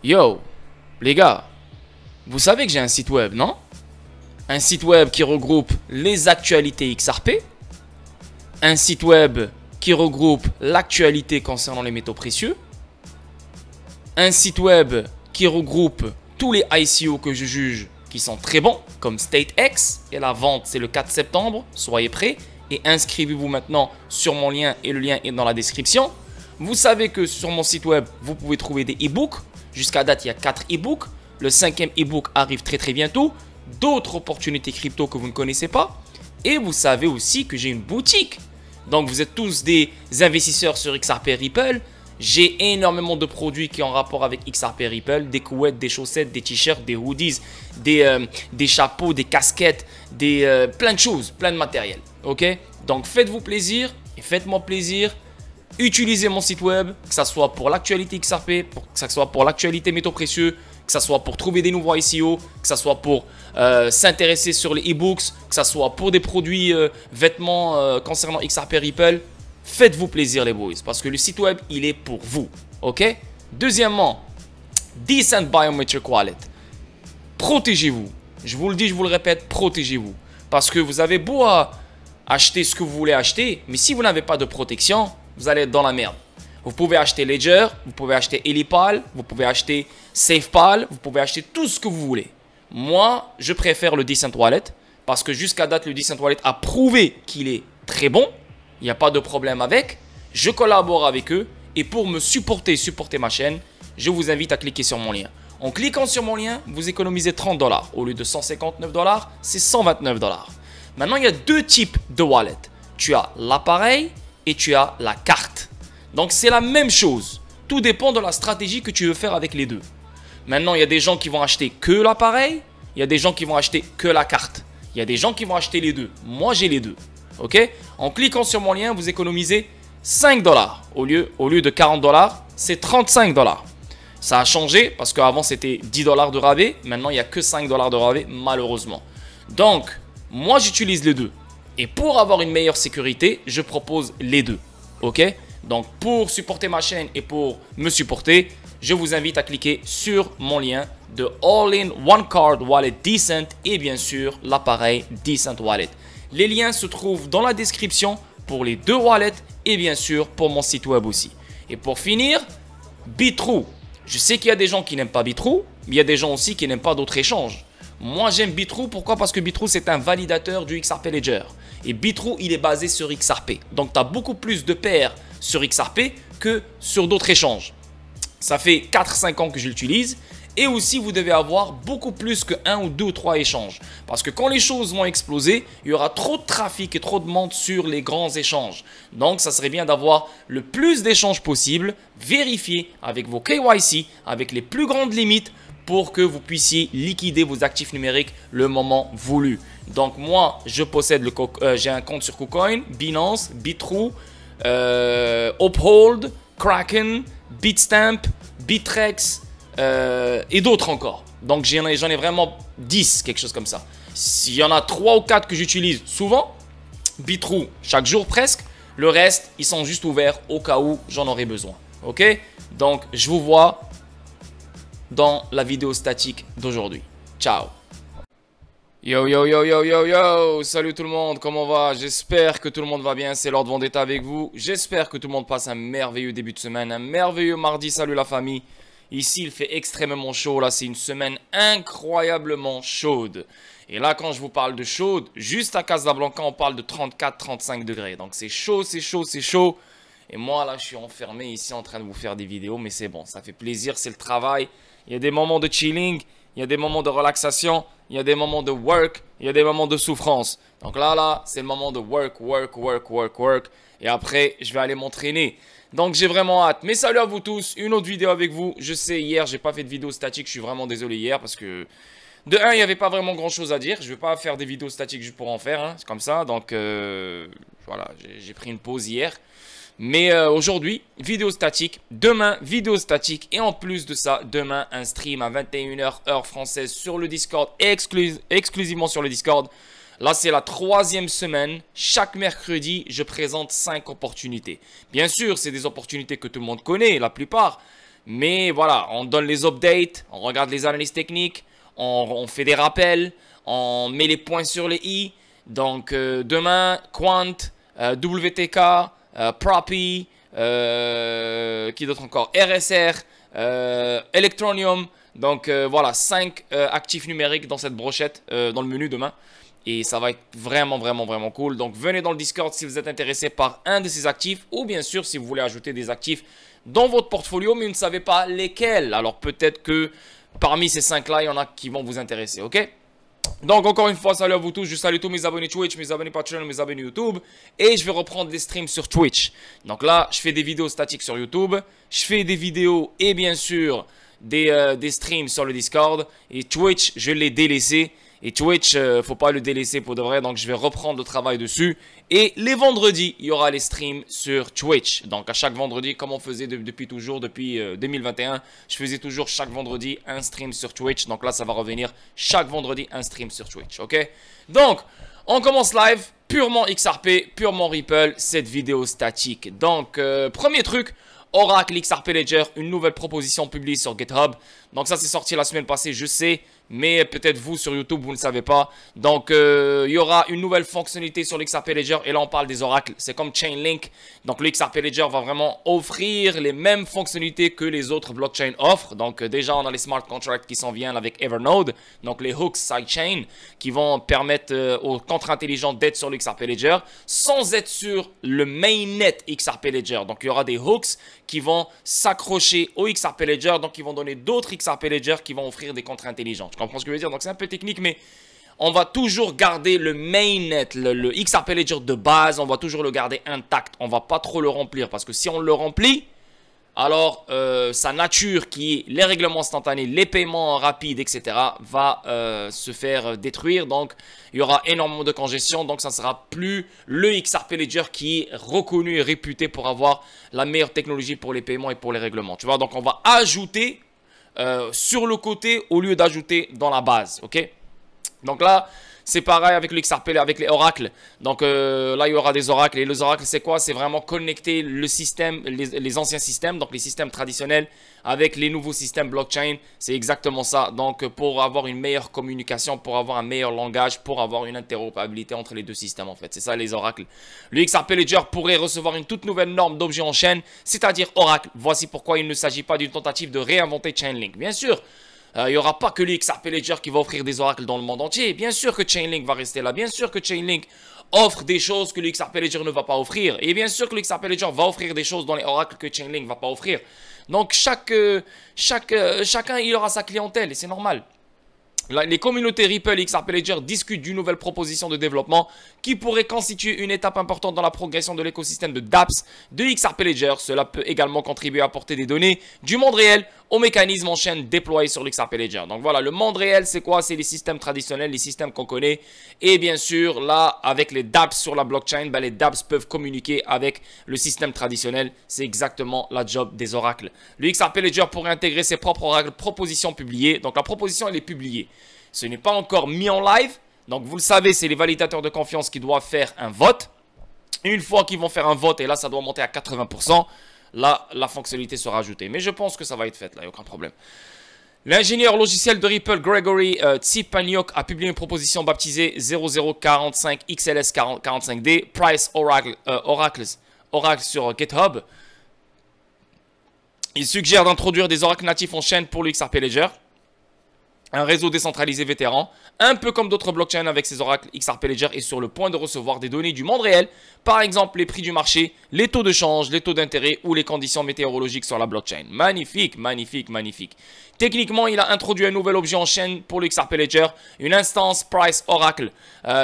Yo, les gars, vous savez que j'ai un site web, non? Un site web qui regroupe les actualités XRP, un site web qui regroupe l'actualité concernant les métaux précieux, un site web qui regroupe tous les ICO que je juge qui sont très bons, comme StateX, et la vente c'est le 4 septembre, soyez prêts, et inscrivez-vous maintenant sur mon lien, et le lien est dans la description. Vous savez que sur mon site web, vous pouvez trouver des e-books. Jusqu'à date, il y a 4 e-books. Le 5e e-book arrive très bientôt. D'autres opportunités crypto que vous ne connaissez pas. Et vous savez aussi que j'ai une boutique. Donc, vous êtes tous des investisseurs sur XRP Ripple. J'ai énormément de produits qui ont rapport avec XRP Ripple. Des couettes, des chaussettes, des t-shirts, des hoodies, des chapeaux, des casquettes, plein de choses, plein de matériel. Ok? Donc, faites-vous plaisir et faites-moi plaisir. Utilisez mon site web, que ce soit pour l'actualité XRP, que ce soit pour l'actualité métaux précieux, que ce soit pour trouver des nouveaux ICO, que ce soit pour s'intéresser sur les e-books, que ce soit pour des produits vêtements concernant XRP Ripple. Faites-vous plaisir les boys, parce que le site web, il est pour vous. Ok? Deuxièmement, Decent Biometric Wallet. Protégez-vous. Je vous le dis, je vous le répète, protégez-vous. Parce que vous avez beau acheter ce que vous voulez acheter, mais si vous n'avez pas de protection, vous allez être dans la merde. Vous pouvez acheter Ledger, vous pouvez acheter Elipal, vous pouvez acheter SafePal, vous pouvez acheter tout ce que vous voulez. Moi, je préfère le Decent Wallet parce que jusqu'à date, le Decent Wallet a prouvé qu'il est très bon. Il n'y a pas de problème avec. Je collabore avec eux et pour me supporter ma chaîne, je vous invite à cliquer sur mon lien. En cliquant sur mon lien, vous économisez 30 $. Au lieu de 159 $, c'est 129 $. Maintenant, il y a deux types de wallet. Tu as l'appareil et tu as la carte. Donc, c'est la même chose. Tout dépend de la stratégie que tu veux faire avec les deux. Maintenant, il y a des gens qui vont acheter que l'appareil. Il y a des gens qui vont acheter que la carte. Il y a des gens qui vont acheter les deux. Moi, j'ai les deux. Ok? En cliquant sur mon lien, vous économisez 5 $. Au lieu de 40 $, c'est 35 $. Ça a changé parce qu'avant, c'était 10 $ de rabais. Maintenant, il n'y a que 5 $ de rabais, malheureusement. Donc, moi, j'utilise les deux. Et pour avoir une meilleure sécurité, je propose les deux. Ok? Donc, pour supporter ma chaîne et pour me supporter, je vous invite à cliquer sur mon lien de All-in One Card Wallet Decent et bien sûr l'appareil Decent Wallet. Les liens se trouvent dans la description pour les deux wallets et bien sûr pour mon site web aussi. Et pour finir, Bitrue. Je sais qu'il y a des gens qui n'aiment pas Bitrue, mais il y a des gens aussi qui n'aiment pas d'autres échanges. Moi, j'aime Bitrue. Pourquoi? Parce que Bitrue, c'est un validateur du XRP Ledger. Et Bitrue, il est basé sur XRP. Donc, tu as beaucoup plus de paires sur XRP que sur d'autres échanges. Ça fait 4-5 ans que je l'utilise. Et aussi, vous devez avoir beaucoup plus que 1 ou 2 ou 3 échanges. Parce que quand les choses vont exploser, il y aura trop de trafic et trop de monde sur les grands échanges. Donc, ça serait bien d'avoir le plus d'échanges possible, vérifier avec vos KYC, avec les plus grandes limites, pour que vous puissiez liquider vos actifs numériques le moment voulu. Donc moi, je possède j'ai un compte sur KuCoin, Binance, Bitrue, Uphold, Kraken, Bitstamp, Bittrex et d'autres encore. Donc j'en ai vraiment 10, quelque chose comme ça. S'il y en a 3 ou 4 que j'utilise souvent, Bitrue chaque jour presque, le reste, ils sont juste ouverts au cas où j'en aurai besoin. Ok? Donc je vous vois dans la vidéo statique d'aujourd'hui. Ciao. Yo, salut tout le monde, comment va? J'espère que tout le monde va bien, c'est Lord Vendetta avec vous. J'espère que tout le monde passe un merveilleux début de semaine, un merveilleux mardi, salut la famille. Ici, il fait extrêmement chaud, là, c'est une semaine incroyablement chaude. Et là, quand je vous parle de chaude, juste à Casablanca, on parle de 34-35 degrés. Donc c'est chaud, c'est chaud, c'est chaud. Et moi, là, je suis enfermé ici en train de vous faire des vidéos, mais c'est bon, ça fait plaisir, c'est le travail. Il y a des moments de chilling, il y a des moments de relaxation, il y a des moments de work, il y a des moments de souffrance. Donc là, c'est le moment de work. Et après, je vais aller m'entraîner. Donc, j'ai vraiment hâte. Mais salut à vous tous, une autre vidéo avec vous. Je sais, hier, j'ai pas fait de vidéo statique, je suis vraiment désolé hier parce que... De 1, il n'y avait pas vraiment grand chose à dire. Je vais pas faire des vidéos statiques juste pour en faire, hein. C'est comme ça. Donc, voilà, j'ai pris une pause hier. Mais aujourd'hui, vidéo statique. Demain, vidéo statique. Et en plus de ça, demain, un stream à 21h heure française sur le Discord. Exclusivement sur le Discord. Là, c'est la 3e semaine. Chaque mercredi, je présente 5 opportunités. Bien sûr, c'est des opportunités que tout le monde connaît, la plupart. Mais voilà, on donne les updates, on regarde les analyses techniques, on fait des rappels, on met les points sur les i. Donc, demain, Quant, WTK, Propi, qui d'autre encore, RSR, Electronium. Donc, voilà, 5 actifs numériques dans cette brochette, dans le menu demain. Et ça va être vraiment cool. Donc, venez dans le Discord si vous êtes intéressé par un de ces actifs. Ou bien sûr, si vous voulez ajouter des actifs dans votre portfolio, mais vous ne savez pas lesquels. Alors, peut-être que parmi ces 5-là, il y en a qui vont vous intéresser, ok? Donc, encore une fois, salut à vous tous. Je salue tous mes abonnés Twitch, mes abonnés Patreon, mes abonnés YouTube. Et je vais reprendre des streams sur Twitch. Donc là, je fais des vidéos statiques sur YouTube. Je fais des vidéos et bien sûr, des streams sur le Discord. Et Twitch, je l'ai délaissé. Et Twitch, faut pas le délaisser pour de vrai, donc je vais reprendre le travail dessus. Et les vendredis, il y aura les streams sur Twitch. Donc à chaque vendredi, comme on faisait depuis toujours, depuis 2021, je faisais toujours chaque vendredi un stream sur Twitch. Donc là, ça va revenir chaque vendredi un stream sur Twitch, ok? Donc, on commence live, purement XRP, purement Ripple, cette vidéo statique. Donc, premier truc, Oracle XRP Ledger, une nouvelle proposition publiée sur GitHub. Donc ça, c'est sorti la semaine passée, je sais. Mais peut-être vous sur YouTube, vous ne savez pas. Donc, il y aura une nouvelle fonctionnalité sur l'XRP Ledger. Et là, on parle des oracles. C'est comme Chainlink. Donc, le XRP Ledger va vraiment offrir les mêmes fonctionnalités que les autres blockchains offrent. Donc, déjà, on a les smart contracts qui s'en viennent avec Evernode. Donc, les hooks sidechain qui vont permettre aux contrats intelligents d'être sur l'XRP Ledger sans être sur le mainnet XRP Ledger. Donc, il y aura des hooks qui vont s'accrocher au XRP Ledger. Donc, ils vont donner d'autres XRP Ledger qui vont offrir des contrats intelligents. Tu comprends ce que je veux dire? Donc, c'est un peu technique, mais on va toujours garder le mainnet, le XRP Ledger de base, on va toujours le garder intact. On ne va pas trop le remplir parce que si on le remplit, alors sa nature qui est les règlements instantanés, les paiements rapides, etc. va se faire détruire. Donc, il y aura énormément de congestion. Donc, ça ne sera plus le XRP Ledger qui est reconnu et réputé pour avoir la meilleure technologie pour les paiements et pour les règlements. Tu vois, donc on va ajouter sur le côté au lieu d'ajouter dans la base, ok? Donc là, c'est pareil avec le XRP, avec les oracles. Donc là, il y aura des oracles. Et les oracles, c'est quoi? C'est vraiment connecter le système, les anciens systèmes, donc les systèmes traditionnels, avec les nouveaux systèmes blockchain. C'est exactement ça. Donc pour avoir une meilleure communication, pour avoir un meilleur langage, pour avoir une interopérabilité entre les deux systèmes en fait. C'est ça les oracles. Le XRP Ledger pourrait recevoir une toute nouvelle norme d'objets en chaîne, c'est-à-dire oracle. Voici pourquoi il ne s'agit pas d'une tentative de réinventer Chainlink. Bien sûr. Il n'y aura pas que le XRP Ledger qui va offrir des oracles dans le monde entier. Bien sûr que Chainlink va rester là. Bien sûr que Chainlink offre des choses que le XRP Ledger ne va pas offrir. Et bien sûr que le XRP Ledger va offrir des choses dans les oracles que Chainlink ne va pas offrir. Donc chacun il aura sa clientèle et c'est normal. Les communautés Ripple et XRP Ledger discutent d'une nouvelle proposition de développement qui pourrait constituer une étape importante dans la progression de l'écosystème de dApps de XRP Ledger. Cela peut également contribuer à apporter des données du monde réel aux mécanismes en chaîne déployés sur l'XRP Ledger. Donc voilà, le monde réel, c'est quoi? C'est les systèmes traditionnels, les systèmes qu'on connaît. Et bien sûr, là, avec les dApps sur la blockchain, les dApps peuvent communiquer avec le système traditionnel. C'est exactement la job des oracles. Le XRP Ledger pourrait intégrer ses propres oracles propositions publiées. Donc la proposition, elle est publiée. Ce n'est pas encore mis en live. Donc, vous le savez, c'est les validateurs de confiance qui doivent faire un vote. Une fois qu'ils vont faire un vote, et là, ça doit monter à 80%, là, la fonctionnalité sera ajoutée. Mais je pense que ça va être fait, là, il n'y a aucun problème. L'ingénieur logiciel de Ripple, Gregory Tsipaniok, a publié une proposition baptisée 0045 XLS 45D, Price Oracles sur GitHub. Il suggère d'introduire des oracles natifs en chaîne pour le XRP Ledger. Un réseau décentralisé vétéran, un peu comme d'autres blockchains avec ses oracles, XRP Ledger est sur le point de recevoir des données du monde réel, par exemple les prix du marché, les taux de change, les taux d'intérêt ou les conditions météorologiques sur la blockchain. Magnifique, magnifique, magnifique. Techniquement, il a introduit un nouvel objet en chaîne pour le XRP Ledger, une instance Price Oracle.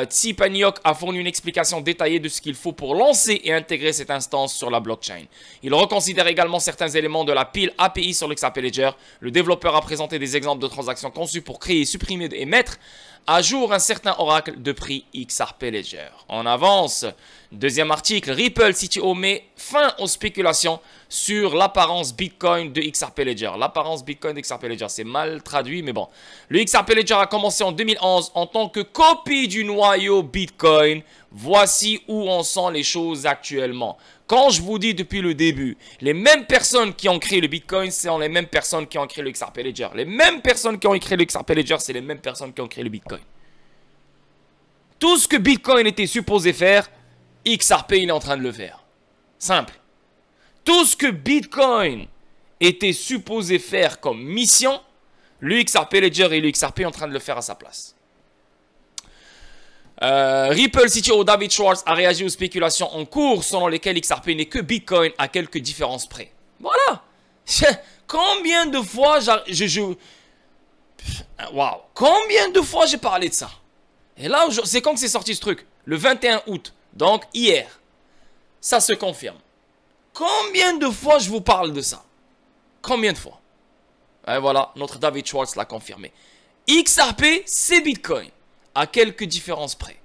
Tsipaniok a fourni une explication détaillée de ce qu'il faut pour lancer et intégrer cette instance sur la blockchain. Il reconsidère également certains éléments de la pile API sur le XRP Ledger. Le développeur a présenté des exemples de transactions conçues pour créer, supprimer et mettre à jour un certain oracle de prix XRP Ledger. On avance. Deuxième article, Ripple CTO met fin aux spéculations sur l'apparence Bitcoin de XRP Ledger. L'apparence Bitcoin de XRP Ledger, c'est mal traduit, mais bon. Le XRP Ledger a commencé en 2011 en tant que copie du noyau Bitcoin. Voici où en sont les choses actuellement. Quand je vous dis depuis le début, les mêmes personnes qui ont créé le Bitcoin, c'est les mêmes personnes qui ont créé le XRP Ledger. Les mêmes personnes qui ont créé le XRP Ledger, c'est les mêmes personnes qui ont créé le Bitcoin. Tout ce que Bitcoin était supposé faire, XRP, il est en train de le faire. Simple. Tout ce que Bitcoin était supposé faire comme mission, le XRP Ledger et le XRP sont en train de le faire à sa place. Ripple CTO David Schwartz a réagi aux spéculations en cours selon lesquelles XRP n'est que Bitcoin à quelques différences près. Voilà. Combien de fois Waouh. Combien de fois j'ai parlé de ça? Et là, c'est quand que c'est sorti ce truc? Le 21 août. Donc, hier. Ça se confirme. Combien de fois je vous parle de ça? Combien de fois? Et voilà, notre David Schwartz l'a confirmé. XRP, c'est Bitcoin. À quelques différences près.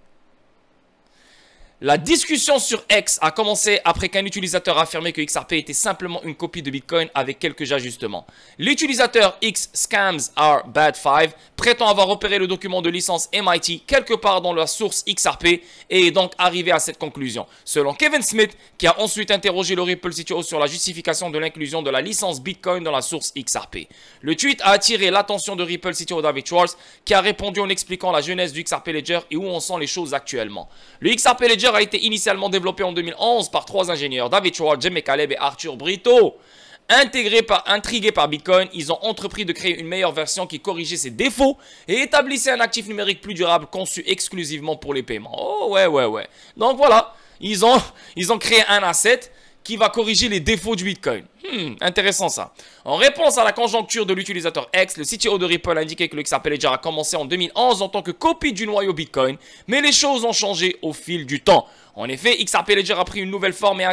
La discussion sur X a commencé après qu'un utilisateur a affirmé que XRP était simplement une copie de Bitcoin avec quelques ajustements. L'utilisateur XScamsAreBad5 prétend avoir repéré le document de licence MIT quelque part dans la source XRP et est donc arrivé à cette conclusion. Selon Kevin Smith, qui a ensuite interrogé le Ripple CTO sur la justification de l'inclusion de la licence Bitcoin dans la source XRP. Le tweet a attiré l'attention de Ripple CTO David Schwartz, qui a répondu en expliquant la genèse du XRP Ledger et où en sont les choses actuellement. Le XRP Ledger a été initialement développé en 2011 par 3 ingénieurs, David Schwartz, Jim McCaleb et Arthur Brito. Intrigués par Bitcoin, ils ont entrepris de créer une meilleure version qui corrigeait ses défauts et établissait un actif numérique plus durable conçu exclusivement pour les paiements. Oh ouais. Donc voilà, ils ont créé un asset qui va corriger les défauts du Bitcoin. Intéressant ça. En réponse à la conjoncture de l'utilisateur X, le CTO de Ripple a indiqué que le XRP Ledger a commencé en 2011 en tant que copie du noyau Bitcoin, mais les choses ont changé au fil du temps. En effet, XRP Ledger a pris une nouvelle forme et a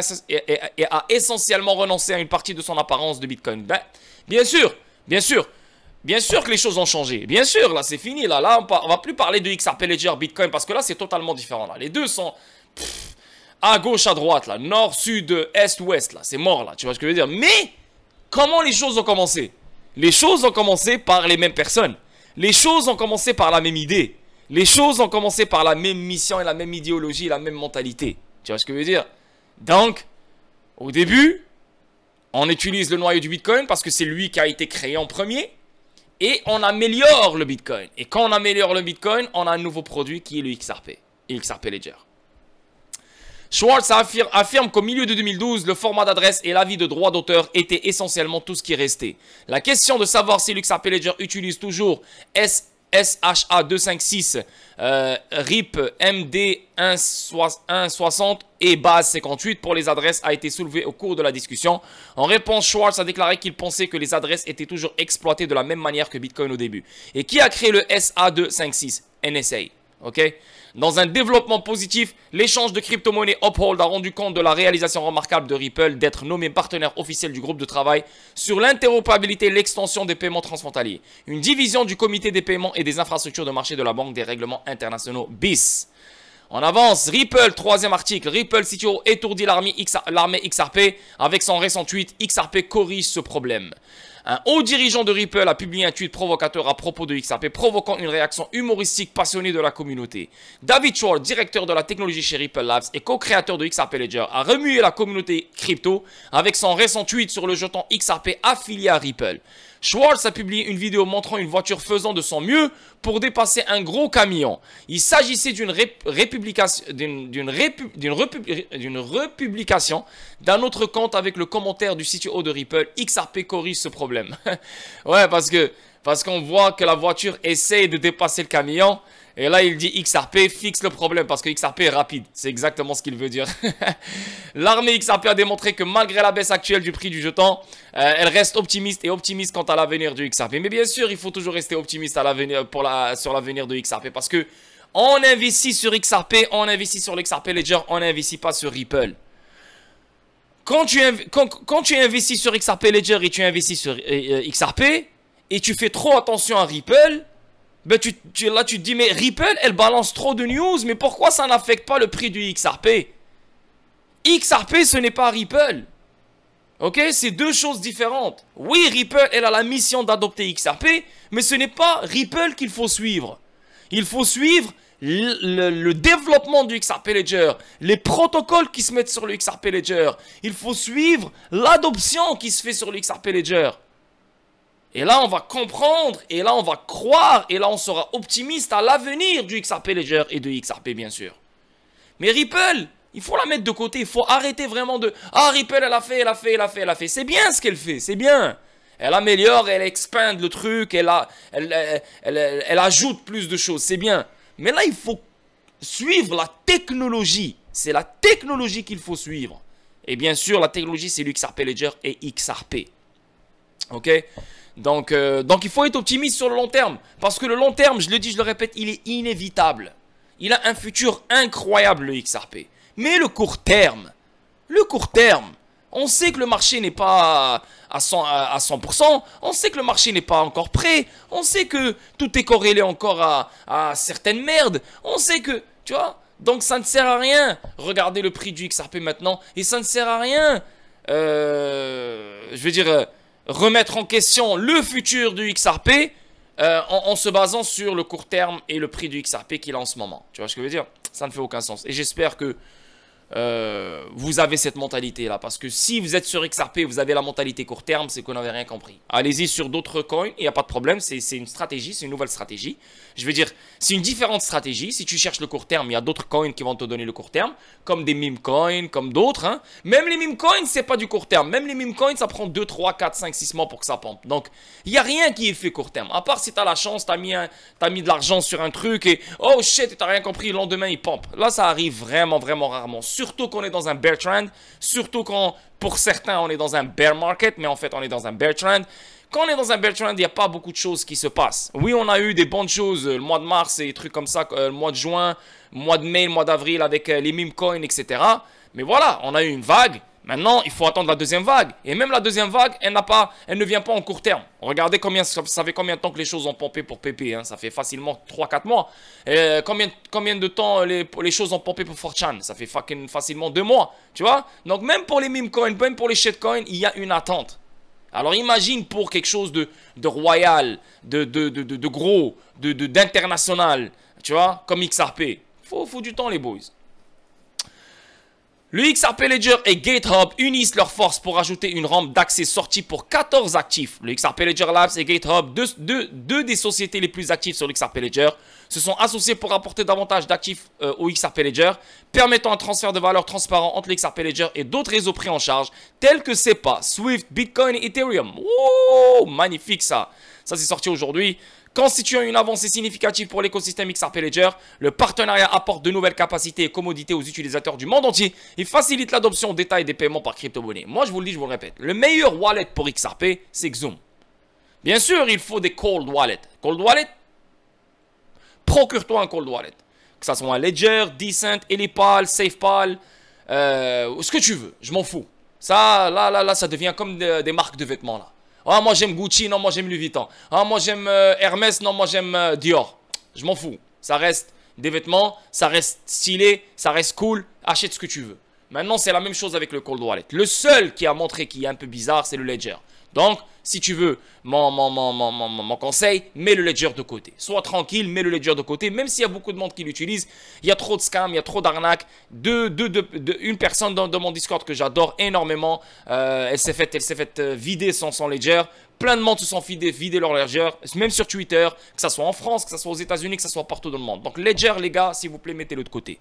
essentiellement renoncé à une partie de son apparence de Bitcoin. Ben, bien sûr que les choses ont changé. Bien sûr, là c'est fini. Là on va plus parler de XRP Ledger Bitcoin parce que là c'est totalement différent. Là. Les deux sont à gauche, à droite, là, nord, sud, est, ouest, là, c'est mort, là, tu vois ce que je veux dire. Mais, comment les choses ont commencé? Les choses ont commencé par les mêmes personnes. Les choses ont commencé par la même idée. Les choses ont commencé par la même mission et la même idéologie et la même mentalité. Tu vois ce que je veux dire? Donc, au début, on utilise le noyau du Bitcoin parce que c'est lui qui a été créé en premier. Et on améliore le Bitcoin. Et quand on améliore le Bitcoin, on a un nouveau produit qui est le XRP. Et XRP Ledger. Schwartz affirme qu'au milieu de 2012, le format d'adresse et l'avis de droit d'auteur étaient essentiellement tout ce qui restait. La question de savoir si l'XRP Ledger utilise toujours SHA-256, RIP MD 160 et base 58 pour les adresses a été soulevée au cours de la discussion. En réponse, Schwartz a déclaré qu'il pensait que les adresses étaient toujours exploitées de la même manière que Bitcoin au début. Et qui a créé le SHA-256? NSA. Ok? Dans un développement positif, l'échange de crypto-monnaies Uphold a rendu compte de la réalisation remarquable de Ripple d'être nommé partenaire officiel du groupe de travail sur l'interopérabilité et l'extension des paiements transfrontaliers. Une division du comité des paiements et des infrastructures de marché de la Banque des règlements internationaux BIS. On avance, Ripple, troisième article. Ripple CTO étourdit l'armée XRP avec son récent tweet. XRP corrige ce problème. Un haut dirigeant de Ripple a publié un tweet provocateur à propos de XRP, provoquant une réaction humoristique passionnée de la communauté. David Schwartz, directeur de la technologie chez Ripple Labs et co-créateur de XRP Ledger, a remué la communauté crypto avec son récent tweet sur le jeton XRP affilié à Ripple. Schwartz a publié une vidéo montrant une voiture faisant de son mieux pour dépasser un gros camion. Il s'agissait d'une republication d'un autre compte avec le commentaire du CTO de Ripple. XRP corrige ce problème. Ouais, parce qu'on voit que la voiture essaie de dépasser le camion. Et là, il dit XRP fixe le problème parce que XRP est rapide. C'est exactement ce qu'il veut dire. L'armée XRP a démontré que malgré la baisse actuelle du prix du jeton, elle reste optimiste quant à l'avenir du XRP. Mais bien sûr, il faut toujours rester optimiste à l'avenir sur l'avenir de XRP parce que on investit sur XRP, on investit sur l'XRP Ledger, on n'investit pas sur Ripple. Quand tu investis sur XRP Ledger et tu investis sur XRP et tu fais trop attention à Ripple, Ben là, tu te dis, mais Ripple, elle balance trop de news, mais pourquoi ça n'affecte pas le prix du XRP? XRP, ce n'est pas Ripple. Ok, c'est deux choses différentes. Oui, Ripple, elle a la mission d'adopter XRP, mais ce n'est pas Ripple qu'il faut suivre. Il faut suivre le développement du XRP Ledger, les protocoles qui se mettent sur le XRP Ledger. Il faut suivre l'adoption qui se fait sur le XRP Ledger. Et là, on va comprendre, et là, on va croire, et là, on sera optimiste à l'avenir du XRP Ledger et de XRP, bien sûr. Mais Ripple, il faut la mettre de côté. Il faut arrêter vraiment de... Ah, Ripple, elle a fait, elle a fait, elle a fait, elle a fait. C'est bien ce qu'elle fait, c'est bien. Elle améliore, elle expande le truc, elle ajoute plus de choses, c'est bien. Mais là, il faut suivre la technologie. C'est la technologie qu'il faut suivre. Et bien sûr, la technologie, c'est le XRP Ledger et XRP. Ok? Donc, il faut être optimiste sur le long terme. Parce que le long terme, je le dis, je le répète, il est inévitable. Il a un futur incroyable, le XRP. Mais le court terme, on sait que le marché n'est pas à 100%, on sait que le marché n'est pas encore prêt, on sait que tout est corrélé encore à certaines merdes, on sait que, tu vois, donc ça ne sert à rien. Regardez le prix du XRP maintenant, et ça ne sert à rien, je veux dire, remettre en question le futur du XRP en se basant sur le court terme et le prix du XRP qu'il a en ce moment. Tu vois ce que je veux dire? Ça ne fait aucun sens. Et j'espère que vous avez cette mentalité là, parce que si vous êtes sur XRP, vous avez la mentalité court terme, c'est qu'on n'avait rien compris. Allez-y sur d'autres coins, il n'y a pas de problème, c'est une stratégie, c'est une nouvelle stratégie. Je veux dire, c'est une différente stratégie. Si tu cherches le court terme, il y a d'autres coins qui vont te donner le court terme, comme des meme coins, comme d'autres, hein. Même les meme coins, c'est pas du court terme. Même les meme coins, ça prend 2, 3, 4, 5, 6 mois pour que ça pompe. Donc, il n'y a rien qui est fait court terme. À part si tu as la chance, tu as mis de l'argent sur un truc et oh shit, tu n'as rien compris, le lendemain il pompe. Là, ça arrive vraiment, vraiment rarement. Surtout qu'on est dans un bear trend, surtout quand pour certains on est dans un bear market, mais en fait on est dans un bear trend. Quand on est dans un bear trend, il n'y a pas beaucoup de choses qui se passent. Oui, on a eu des bonnes choses le mois de mars et des trucs comme ça, le mois de juin, le mois de mai, le mois d'avril avec les meme coins, etc. Mais voilà, on a eu une vague. Maintenant, il faut attendre la deuxième vague. Et même la deuxième vague, elle ne vient pas en court terme. Regardez ça fait combien de temps que les choses ont pompé pour PP. Hein. Ça fait facilement 3-4 mois. Combien de temps les choses ont pompé pour 4chan? Ça fait facilement 2 mois. Tu vois? Donc même pour les meme coins, même pour les shitcoins, il y a une attente. Alors imagine pour quelque chose de royal, de gros, d'international, tu vois, comme XRP. Faut du temps les boys. Le XRP Ledger et GateHub unissent leurs forces pour ajouter une rampe d'accès sortie pour 14 actifs. Le XRP Ledger Labs et GateHub, deux des sociétés les plus actives sur le XRP Ledger, se sont associés pour apporter davantage d'actifs au XRP Ledger, permettant un transfert de valeur transparent entre le XRP Ledger et d'autres réseaux pris en charge, tels que SEPA, Swift, Bitcoin et Ethereum. Wouh, magnifique ça. Ça c'est sorti aujourd'hui. Constituant une avancée significative pour l'écosystème XRP Ledger, le partenariat apporte de nouvelles capacités et commodités aux utilisateurs du monde entier et facilite l'adoption au détail des paiements par crypto-monnaie. Moi, je vous le dis, je vous le répète, le meilleur wallet pour XRP, c'est Xoom. Bien sûr, il faut des cold wallets. Cold wallet, procure-toi un cold wallet. Que ce soit un Ledger, Decent, Elipal, SafePal, ce que tu veux, je m'en fous. Ça, là, ça devient comme des marques de vêtements, là. Ah, moi j'aime Gucci, non, moi j'aime Louis Vuitton. Ah, moi j'aime Hermès, non, moi j'aime Dior. Je m'en fous. Ça reste des vêtements, ça reste stylé, ça reste cool. Achète ce que tu veux. Maintenant, c'est la même chose avec le cold wallet. Le seul qui a montré qu'il est un peu bizarre, c'est le Ledger. Donc, si tu veux mon conseil, mets le Ledger de côté. Sois tranquille, mets le Ledger de côté. Même s'il y a beaucoup de monde qui l'utilise, il y a trop de scams, il y a trop d'arnaques. Une personne dans mon Discord que j'adore énormément, elle s'est faite vider son Ledger. Plein de monde se sont vidés leur Ledger, même sur Twitter, que ce soit en France, que ce soit aux États-Unis, que ce soit partout dans le monde. Donc, Ledger, les gars, s'il vous plaît, mettez-le de côté.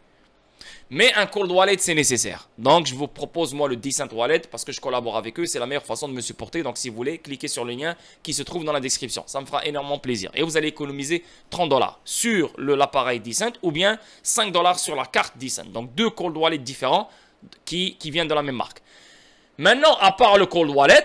Mais un cold wallet, c'est nécessaire. Donc, je vous propose, moi, le Decent Wallet parce que je collabore avec eux. C'est la meilleure façon de me supporter. Donc, si vous voulez, cliquez sur le lien qui se trouve dans la description. Ça me fera énormément plaisir. Et vous allez économiser 30 $ sur l'appareil Decent ou bien 5 $ sur la carte Decent. Donc, deux cold wallets différents qui viennent de la même marque. Maintenant, à part le cold wallet,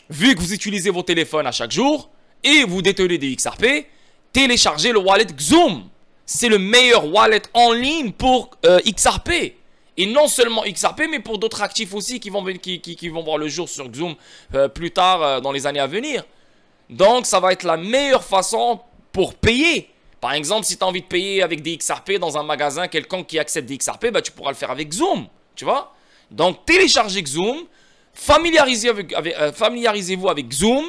vu que vous utilisez vos téléphones à chaque jour et vous détenez des XRP, téléchargez le wallet Xoom. C'est le meilleur wallet en ligne pour XRP. Et non seulement XRP, mais pour d'autres actifs aussi qui vont voir le jour sur Xoom plus tard dans les années à venir. Donc, ça va être la meilleure façon pour payer. Par exemple, si tu as envie de payer avec des XRP dans un magasin, quelqu'un qui accepte des XRP, bah, tu pourras le faire avec Xoom. Tu vois? Donc, téléchargez Xoom, familiarisez-vous avec Xoom,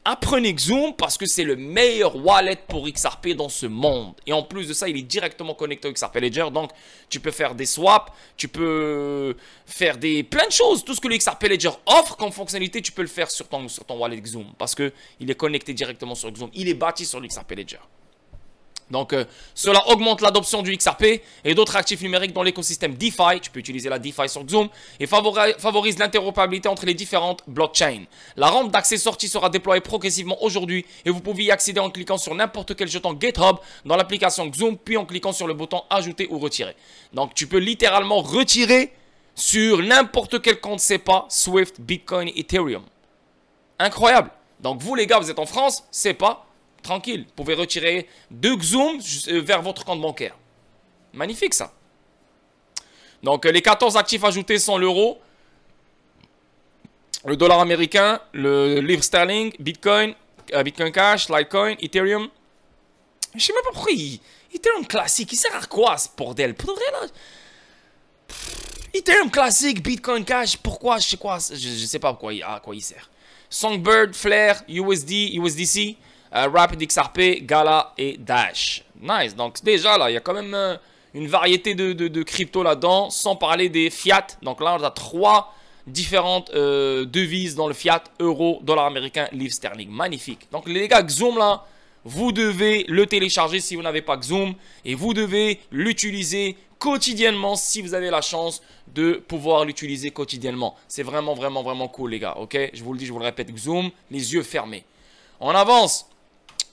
apprenez Xoom parce que c'est le meilleur wallet pour XRP dans ce monde. Et en plus de ça, il est directement connecté au XRP Ledger. Donc, tu peux faire des swaps, tu peux faire plein de choses. Tout ce que le XRP Ledger offre comme fonctionnalité, tu peux le faire sur ton wallet Xoom parce qu'il est connecté directement sur Xoom. Il est bâti sur le XRP Ledger. Donc, cela augmente l'adoption du XRP et d'autres actifs numériques dans l'écosystème DeFi. Tu peux utiliser la DeFi sur Xoom et favorise l'interopérabilité entre les différentes blockchains. La rampe d'accès-sortie sera déployée progressivement aujourd'hui et vous pouvez y accéder en cliquant sur n'importe quel jeton GitHub dans l'application Xoom, puis en cliquant sur le bouton ajouter ou retirer. Donc, tu peux littéralement retirer sur n'importe quel compte SEPA, Swift, Bitcoin, Ethereum. Incroyable. Donc, vous les gars, vous êtes en France, SEPA. Tranquille, vous pouvez retirer de Xoom vers votre compte bancaire. Magnifique ça. Donc les 14 actifs ajoutés sont l'euro, le dollar américain, le livre sterling, Bitcoin, Bitcoin Cash, Litecoin, Ethereum. Je sais même pas pourquoi Ethereum classique, il sert à quoi ce bordel? Pour vrai là, Ethereum classique, Bitcoin Cash, pourquoi? Je sais pas à quoi il sert. Songbird, Flare, USDC. Rapid XRP, Gala et Dash. Nice. Donc déjà là, il y a quand même une variété de crypto là-dedans, sans parler des fiat. Donc là, on a 3 différentes devises dans le fiat, euro, dollar américain, livre sterling. Magnifique. Donc les gars, Xoom là, vous devez le télécharger si vous n'avez pas Xoom et vous devez l'utiliser quotidiennement si vous avez la chance de pouvoir l'utiliser quotidiennement. C'est vraiment, vraiment, vraiment cool les gars. Ok, je vous le dis, je vous le répète, Xoom, les yeux fermés. On avance.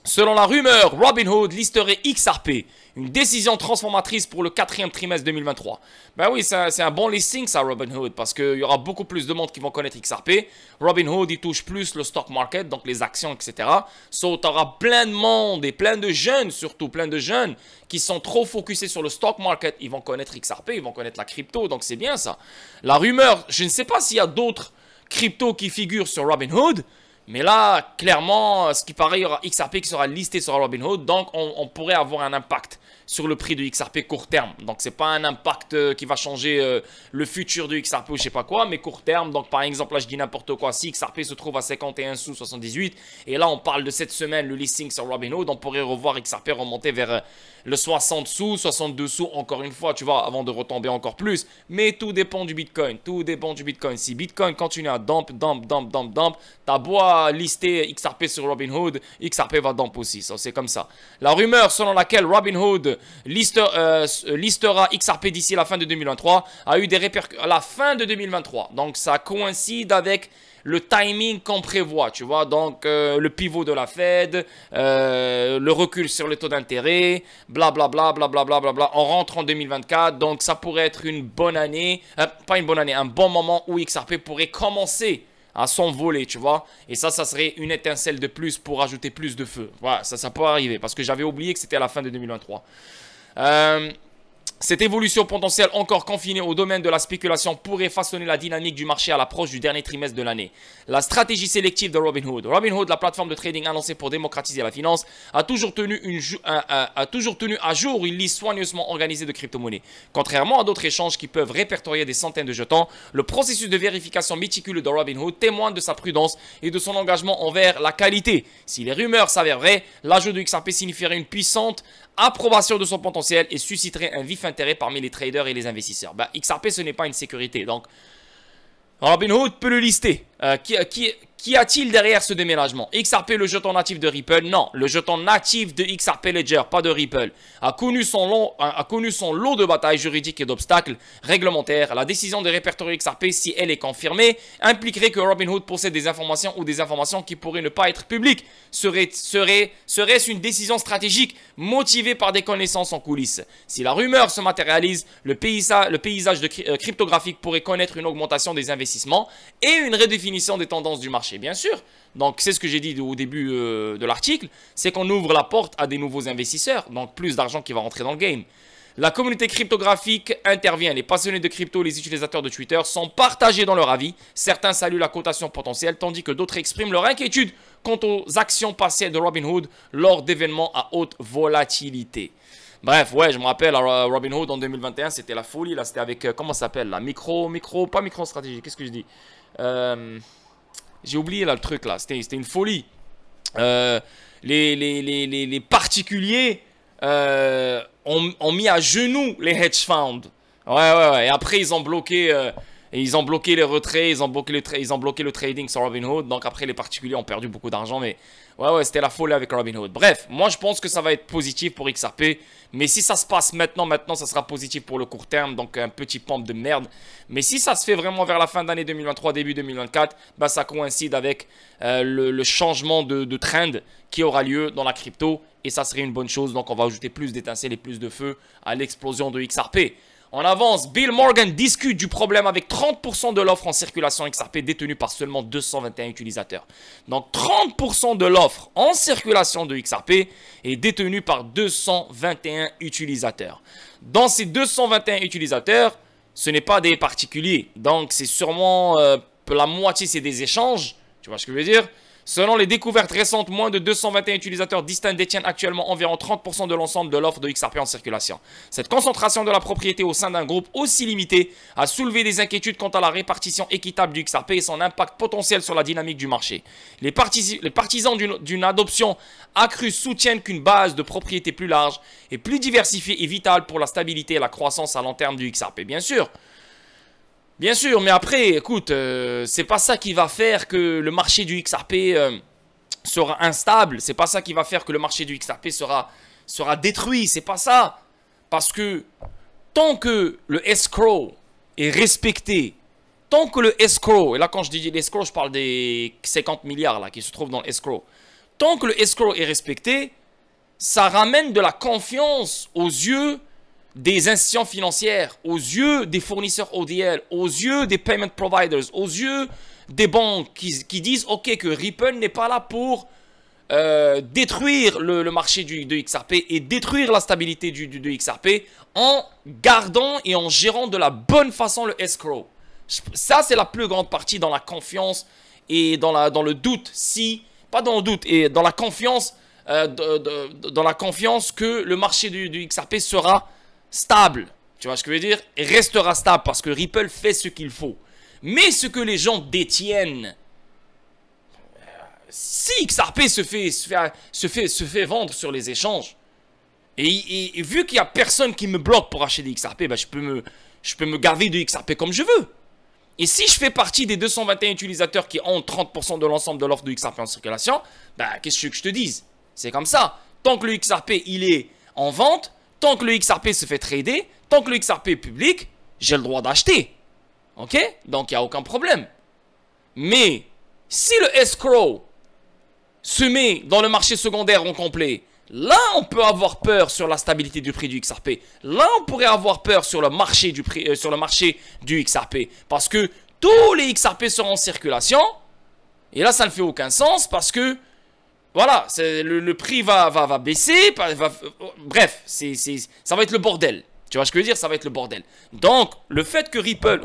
Selon la rumeur, Robinhood listerait XRP, une décision transformatrice pour le 4e trimestre 2023. Ben oui, c'est un bon listing ça, Robinhood, parce qu'il y aura beaucoup plus de monde qui vont connaître XRP. Robinhood, il touche plus le stock market, donc les actions, etc. So, tu auras plein de monde et plein de jeunes, surtout plein de jeunes, qui sont trop focusés sur le stock market. Ils vont connaître XRP, ils vont connaître la crypto, donc c'est bien ça. La rumeur, je ne sais pas s'il y a d'autres cryptos qui figurent sur Robinhood, mais là, clairement, ce qui paraît, il y aura XRP qui sera listé sur Robinhood. Donc, on pourrait avoir un impact sur le prix de XRP court terme. Donc, ce n'est pas un impact qui va changer le futur de XRP ou je sais pas quoi, mais court terme. Donc, par exemple, là, je dis n'importe quoi. Si XRP se trouve à 51 sous 78, et là, on parle de cette semaine, le listing sur Robinhood, on pourrait revoir XRP remonter vers le 60 sous, 62 sous, encore une fois, tu vois, avant de retomber encore plus. Mais tout dépend du Bitcoin. Tout dépend du Bitcoin. Si Bitcoin continue à dump, t'as beau lister XRP sur Robinhood, XRP va dump aussi. Ça, c'est comme ça. La rumeur selon laquelle Robinhood listera XRP d'ici la fin de 2023 a eu des répercussions à la fin de 2023. Donc, ça coïncide avec le timing qu'on prévoit, tu vois, donc le pivot de la Fed, le recul sur les taux d'intérêt, blablabla, on rentre en 2024, donc ça pourrait être une bonne année, pas une bonne année, un bon moment où XRP pourrait commencer à s'envoler, tu vois, et ça serait une étincelle de plus pour ajouter plus de feu. Voilà, ça peut arriver, parce que j'avais oublié que c'était à la fin de 2023. Cette évolution potentielle encore confinée au domaine de la spéculation pourrait façonner la dynamique du marché à l'approche du dernier trimestre de l'année. La stratégie sélective de Robinhood. Robinhood, la plateforme de trading annoncée pour démocratiser la finance, a toujours tenu à jour une liste soigneusement organisée de crypto-monnaies. Contrairement à d'autres échanges qui peuvent répertorier des centaines de jetons, le processus de vérification méticuleux de Robinhood témoigne de sa prudence et de son engagement envers la qualité. Si les rumeurs s'avèrent vraies, l'ajout de XRP signifierait une puissante approbation de son potentiel et susciterait un vif intérêt parmi les traders et les investisseurs. Bah, XRP, ce n'est pas une sécurité. Donc, Robinhood peut le lister. Qui a-t-il derrière ce déménagement? XRP, le jeton natif de Ripple? Non, le jeton natif de XRP Ledger, pas de Ripple, a connu son lot de batailles juridiques et d'obstacles réglementaires. La décision de répertorier XRP, si elle est confirmée, impliquerait que Robinhood possède des informations ou des informations qui pourraient ne pas être publiques. Serait-ce une décision stratégique motivée par des connaissances en coulisses? Si la rumeur se matérialise, le paysage cryptographique pourrait connaître une augmentation des investissements et une redéfinition des tendances du marché. Bien sûr, donc c'est ce que j'ai dit au début de l'article, c'est qu'on ouvre la porte à des nouveaux investisseurs, donc plus d'argent qui va rentrer dans le game. La communauté cryptographique intervient. Les passionnés de crypto, les utilisateurs de Twitter sont partagés dans leur avis. Certains saluent la cotation potentielle, tandis que d'autres expriment leur inquiétude quant aux actions passées de Robinhood lors d'événements à haute volatilité. Bref, ouais, je me rappelle, Robinhood en 2021, c'était la folie. Là, c'était avec, comment ça s'appelle là, pas micro-stratégie, qu'est-ce que je dis j'ai oublié là le truc là, c'était une folie. Les particuliers ont mis à genoux les hedge funds. Ouais. Et après, ils ont bloqué les retraits, ils ont bloqué le trading sur Robinhood. Donc après, les particuliers ont perdu beaucoup d'argent. Mais ouais, c'était la folie avec Robinhood. Bref, moi, je pense que ça va être positif pour XRP. Mais si ça se passe maintenant, ça sera positif pour le court terme. Donc un petit pump de merde. Mais si ça se fait vraiment vers la fin d'année 2023, début 2024, bah, ça coïncide avec le changement de trend qui aura lieu dans la crypto. Et ça serait une bonne chose. Donc on va ajouter plus d'étincelles et plus de feu à l'explosion de XRP. On avance, Bill Morgan discute du problème avec 30% de l'offre en circulation XRP détenue par seulement 221 utilisateurs. Donc 30% de l'offre en circulation de XRP est détenue par 221 utilisateurs. Dans ces 221 utilisateurs, ce n'est pas des particuliers. Donc c'est sûrement la moitié, c'est des échanges. Tu vois ce que je veux dire ? Selon les découvertes récentes, moins de 221 utilisateurs distincts détiennent actuellement environ 30% de l'ensemble de l'offre de XRP en circulation. Cette concentration de la propriété au sein d'un groupe aussi limité a soulevé des inquiétudes quant à la répartition équitable du XRP et son impact potentiel sur la dynamique du marché. Les partisans d'une adoption accrue soutiennent qu'une base de propriété plus large et plus diversifiée est vitale pour la stabilité et la croissance à long terme du XRP. Bien sûr, mais après, écoute, c'est pas ça qui va faire que le marché du XRP sera instable. C'est pas ça qui va faire que le marché du XRP sera détruit. C'est pas ça. Parce que tant que le escrow est respecté, tant que le escrow, et là quand je dis l'escrow, je parle des 50 milliards là qui se trouvent dans l'escrow. Tant que le escrow est respecté, ça ramène de la confiance aux yeux des institutions financières, aux yeux des fournisseurs ODL, aux yeux des payment providers, aux yeux des banques qui disent ok que Ripple n'est pas là pour détruire le marché de XRP et détruire la stabilité de XRP en gardant et en gérant de la bonne façon le escrow. Ça c'est la plus grande partie dans la confiance et dans le doute, pas dans le doute, et dans la confiance, dans la confiance que le marché du XRP sera stable, tu vois ce que je veux dire, et restera stable parce que Ripple fait ce qu'il faut. Mais ce que les gens détiennent, si XRP se fait vendre sur les échanges, et vu qu'il n'y a personne qui me bloque pour acheter des XRP, bah, je peux me gaver de XRP comme je veux. Et si je fais partie des 221 utilisateurs qui ont 30% de l'ensemble de l'offre de XRP en circulation, bah, qu'est-ce que tu veux que je te dise? C'est comme ça. Tant que le XRP il est en vente, tant que le XRP se fait trader, tant que le XRP est public, j'ai le droit d'acheter. Ok? Donc, il n'y a aucun problème. Mais, si le escrow se met dans le marché secondaire en complet, là, on peut avoir peur sur la stabilité du prix du XRP. Là, on pourrait avoir peur sur le marché du XRP. Parce que tous les XRP seront en circulation. Et là, ça ne fait aucun sens parce que voilà, le prix va baisser. Bref, ça va être le bordel. Tu vois ce que je veux dire? Ça va être le bordel. Donc, le fait que Ripple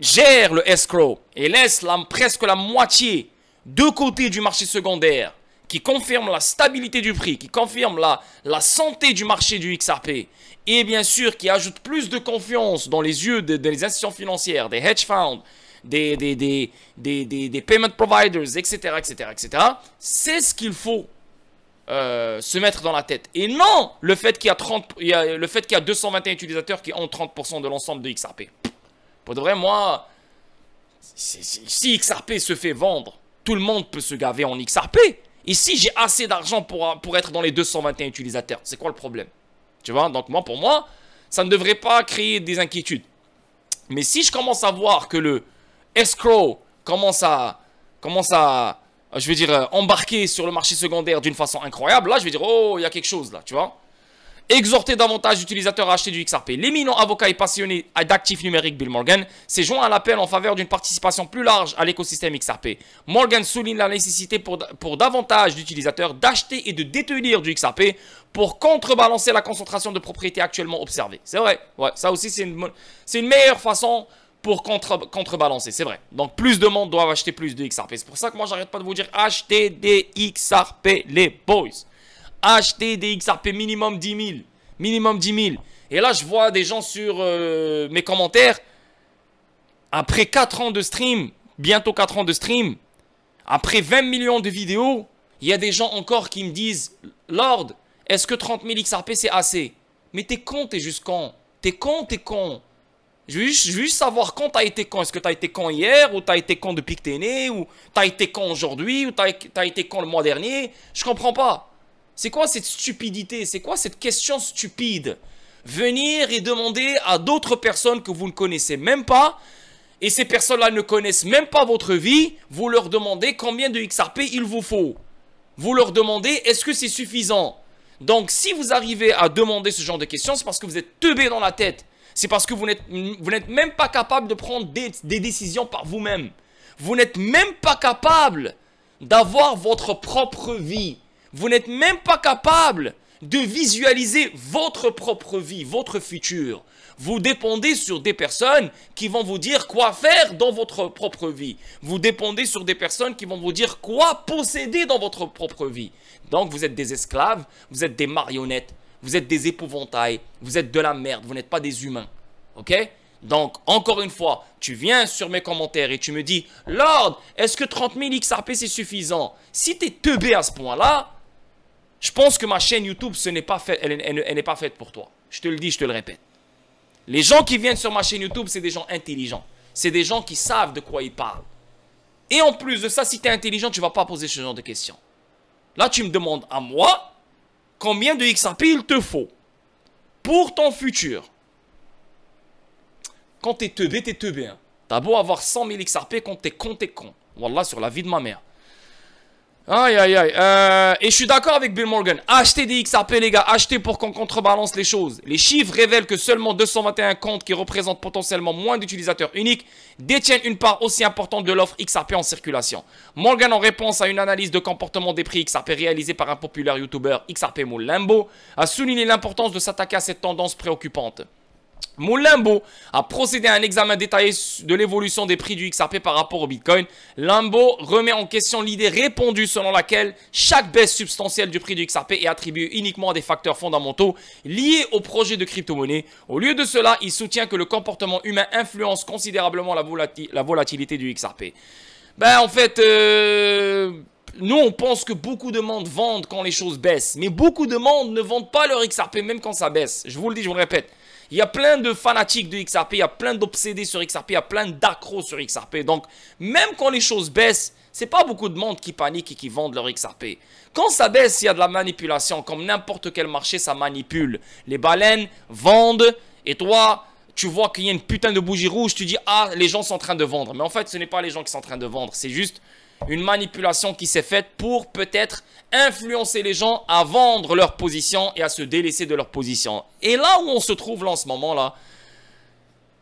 gère le escrow et laisse presque la moitié de côté du marché secondaire, qui confirme la stabilité du prix, qui confirme la santé du marché du XRP, et bien sûr qui ajoute plus de confiance dans les yeux des institutions financières, des hedge funds, des payment providers, etc., c'est ce qu'il faut se mettre dans la tête. Et non le fait qu'il y a 221 utilisateurs qui ont 30% de l'ensemble de XRP. Pour de vrai, moi, si XRP se fait vendre, tout le monde peut se gaver en XRP. Et si j'ai assez d'argent pour être dans les 221 utilisateurs, c'est quoi le problème? Tu vois, donc pour moi, ça ne devrait pas créer des inquiétudes. Mais si je commence à voir que le escrow commence à embarquer sur le marché secondaire d'une façon incroyable, là, je vais dire, oh, il y a quelque chose là, tu vois. Exhorter davantage d'utilisateurs à acheter du XRP. L'éminent avocat et passionné d'actifs numériques Bill Morgan s'est joint à l'appel en faveur d'une participation plus large à l'écosystème XRP. Morgan souligne la nécessité pour davantage d'utilisateurs d'acheter et de détenir du XRP pour contrebalancer la concentration de propriétés actuellement observée. C'est vrai, ouais, ça aussi c'est une meilleure façon pour contrebalancer, c'est vrai. Donc plus de monde doivent acheter plus de XRP. C'est pour ça que moi j'arrête pas de vous dire achetez des XRP les boys. Acheter des XRP minimum 10 000. Minimum 10 000. Et là, je vois des gens sur mes commentaires. Après 4 ans de stream, bientôt 4 ans de stream, après 20 millions de vidéos, il y a des gens encore qui me disent Lord, est-ce que 30 000 XRP c'est assez? Mais t'es con, t'es juste con. T'es con, t'es con. Je veux juste savoir quand t'as été con. Est-ce que t'as été con hier ou t'as été con depuis que t'es né ou t'as été con aujourd'hui ou t'as été con le mois dernier? Je comprends pas. C'est quoi cette stupidité? C'est quoi cette question stupide? Venir et demander à d'autres personnes que vous ne connaissez même pas, et ces personnes-là ne connaissent même pas votre vie, vous leur demandez combien de XRP il vous faut. Vous leur demandez est-ce que c'est suffisant? Donc si vous arrivez à demander ce genre de questions, c'est parce que vous êtes teubé dans la tête. C'est parce que vous n'êtes même pas capable de prendre des décisions par vous-même. Vous n'êtes même pas capable d'avoir votre propre vie. Vous n'êtes même pas capable de visualiser votre propre vie, votre futur. Vous dépendez sur des personnes qui vont vous dire quoi faire dans votre propre vie. Vous dépendez sur des personnes qui vont vous dire quoi posséder dans votre propre vie. Donc vous êtes des esclaves, vous êtes des marionnettes, vous êtes des épouvantails, vous êtes de la merde, vous n'êtes pas des humains. Ok? Donc, encore une fois, tu viens sur mes commentaires et tu me dis « Lord, est-ce que 30 000 XRP c'est suffisant ?» Si tu es teubé à ce point-là, je pense que ma chaîne YouTube, elle n'est pas faite pour toi. Je te le dis, je te le répète. Les gens qui viennent sur ma chaîne YouTube, c'est des gens intelligents. C'est des gens qui savent de quoi ils parlent. Et en plus de ça, si tu es intelligent, tu ne vas pas poser ce genre de questions. Là, tu me demandes à moi combien de XRP il te faut pour ton futur. Quand t'es teubé, hein. T'as beau avoir 100 000 XRP, quand t'es con, t'es con. Wallah, sur la vie de ma mère. Aïe, aïe, aïe. Et je suis d'accord avec Bill Morgan. Achetez des XRP, les gars. Achetez pour qu'on contrebalance les choses. Les chiffres révèlent que seulement 221 comptes qui représentent potentiellement moins d'utilisateurs uniques détiennent une part aussi importante de l'offre XRP en circulation. Morgan, en réponse à une analyse de comportement des prix XRP réalisée par un populaire YouTuber XRP Moulimbo, a souligné l'importance de s'attaquer à cette tendance préoccupante. Moulimbo a procédé à un examen détaillé de l'évolution des prix du XRP par rapport au Bitcoin. Limbo remet en question l'idée répandue selon laquelle chaque baisse substantielle du prix du XRP est attribuée uniquement à des facteurs fondamentaux liés au projet de crypto-monnaie. Au lieu de cela, il soutient que le comportement humain influence considérablement la volatilité du XRP. Ben en fait, nous on pense que beaucoup de monde vendent quand les choses baissent. Mais beaucoup de monde ne vendent pas leur XRP même quand ça baisse. Je vous le dis, je vous le répète. Il y a plein de fanatiques de XRP, il y a plein d'obsédés sur XRP, il y a plein d'accros sur XRP. Donc, même quand les choses baissent, c'est pas beaucoup de monde qui panique et qui vendent leur XRP. Quand ça baisse, il y a de la manipulation. Comme n'importe quel marché, ça manipule. Les baleines vendent et toi, tu vois qu'il y a une putain de bougie rouge, tu dis « Ah, les gens sont en train de vendre. » Mais en fait, ce n'est pas les gens qui sont en train de vendre. C'est juste une manipulation qui s'est faite pour peut-être influencer les gens à vendre leur position et à se délaisser de leur position. Et là où on se trouve là en ce moment-là,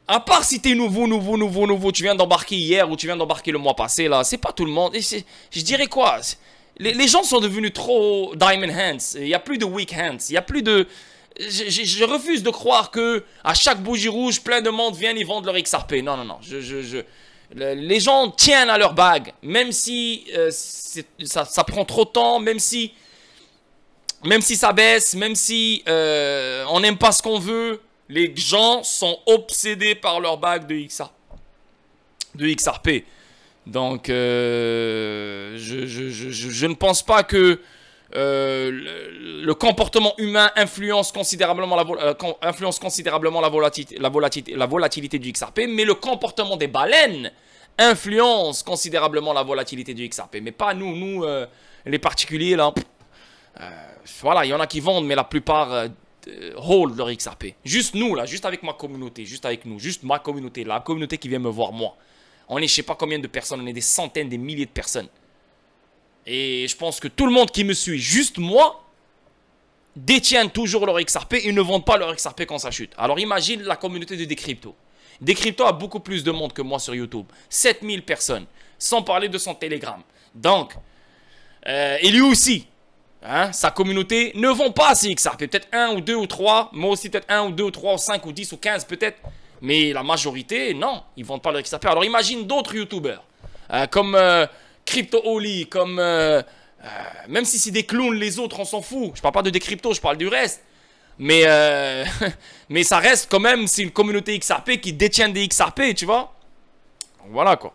à part si t'es nouveau, tu viens d'embarquer hier ou tu viens d'embarquer le mois passé, là, c'est pas tout le monde. Et je dirais quoi? Les gens sont devenus trop diamond hands. Il n'y a plus de weak hands. Il n'y a plus de... Je refuse de croire que à chaque bougie rouge, plein de monde viennent et vendent leur XRP. Non, non, non. Les gens tiennent à leur bague, même si ça prend trop de temps, même si ça baisse, même si on n'aime pas ce qu'on veut, les gens sont obsédés par leur bague de XRP. Donc, je ne pense pas que le comportement humain influence considérablement la volatilité du XRP, mais le comportement des baleines influence considérablement la volatilité du XRP. Mais pas nous les particuliers, là. Voilà, il y en a qui vendent, mais la plupart hold leur XRP. Juste nous, là, juste avec ma communauté, juste avec nous, juste ma communauté, la communauté qui vient me voir, moi. On est je sais pas combien de personnes, on est des centaines, des milliers de personnes. Et je pense que tout le monde qui me suit, juste moi, détiennent toujours leur XRP, ils ne vendent pas leur XRP quand ça chute. Alors imagine la communauté de Decrypto. Decrypto a beaucoup plus de monde que moi sur YouTube. 7000 personnes, sans parler de son Telegram. Donc, et lui aussi, hein, sa communauté ne vend pas ses XRP. Peut-être 1 ou 2 ou 3, moi aussi peut-être 1 ou 2 ou 3 ou 5 ou 10 ou 15 peut-être. Mais la majorité, non, ils ne vendent pas leur XRP. Alors imagine d'autres YouTubers, comme Crypto Oli, comme... même si c'est des clowns, les autres, on s'en fout. Je parle pas de Decrypto, je parle du reste. Mais, mais ça reste quand même, c'est une communauté XRP qui détient des XRP, tu vois. Donc, voilà quoi.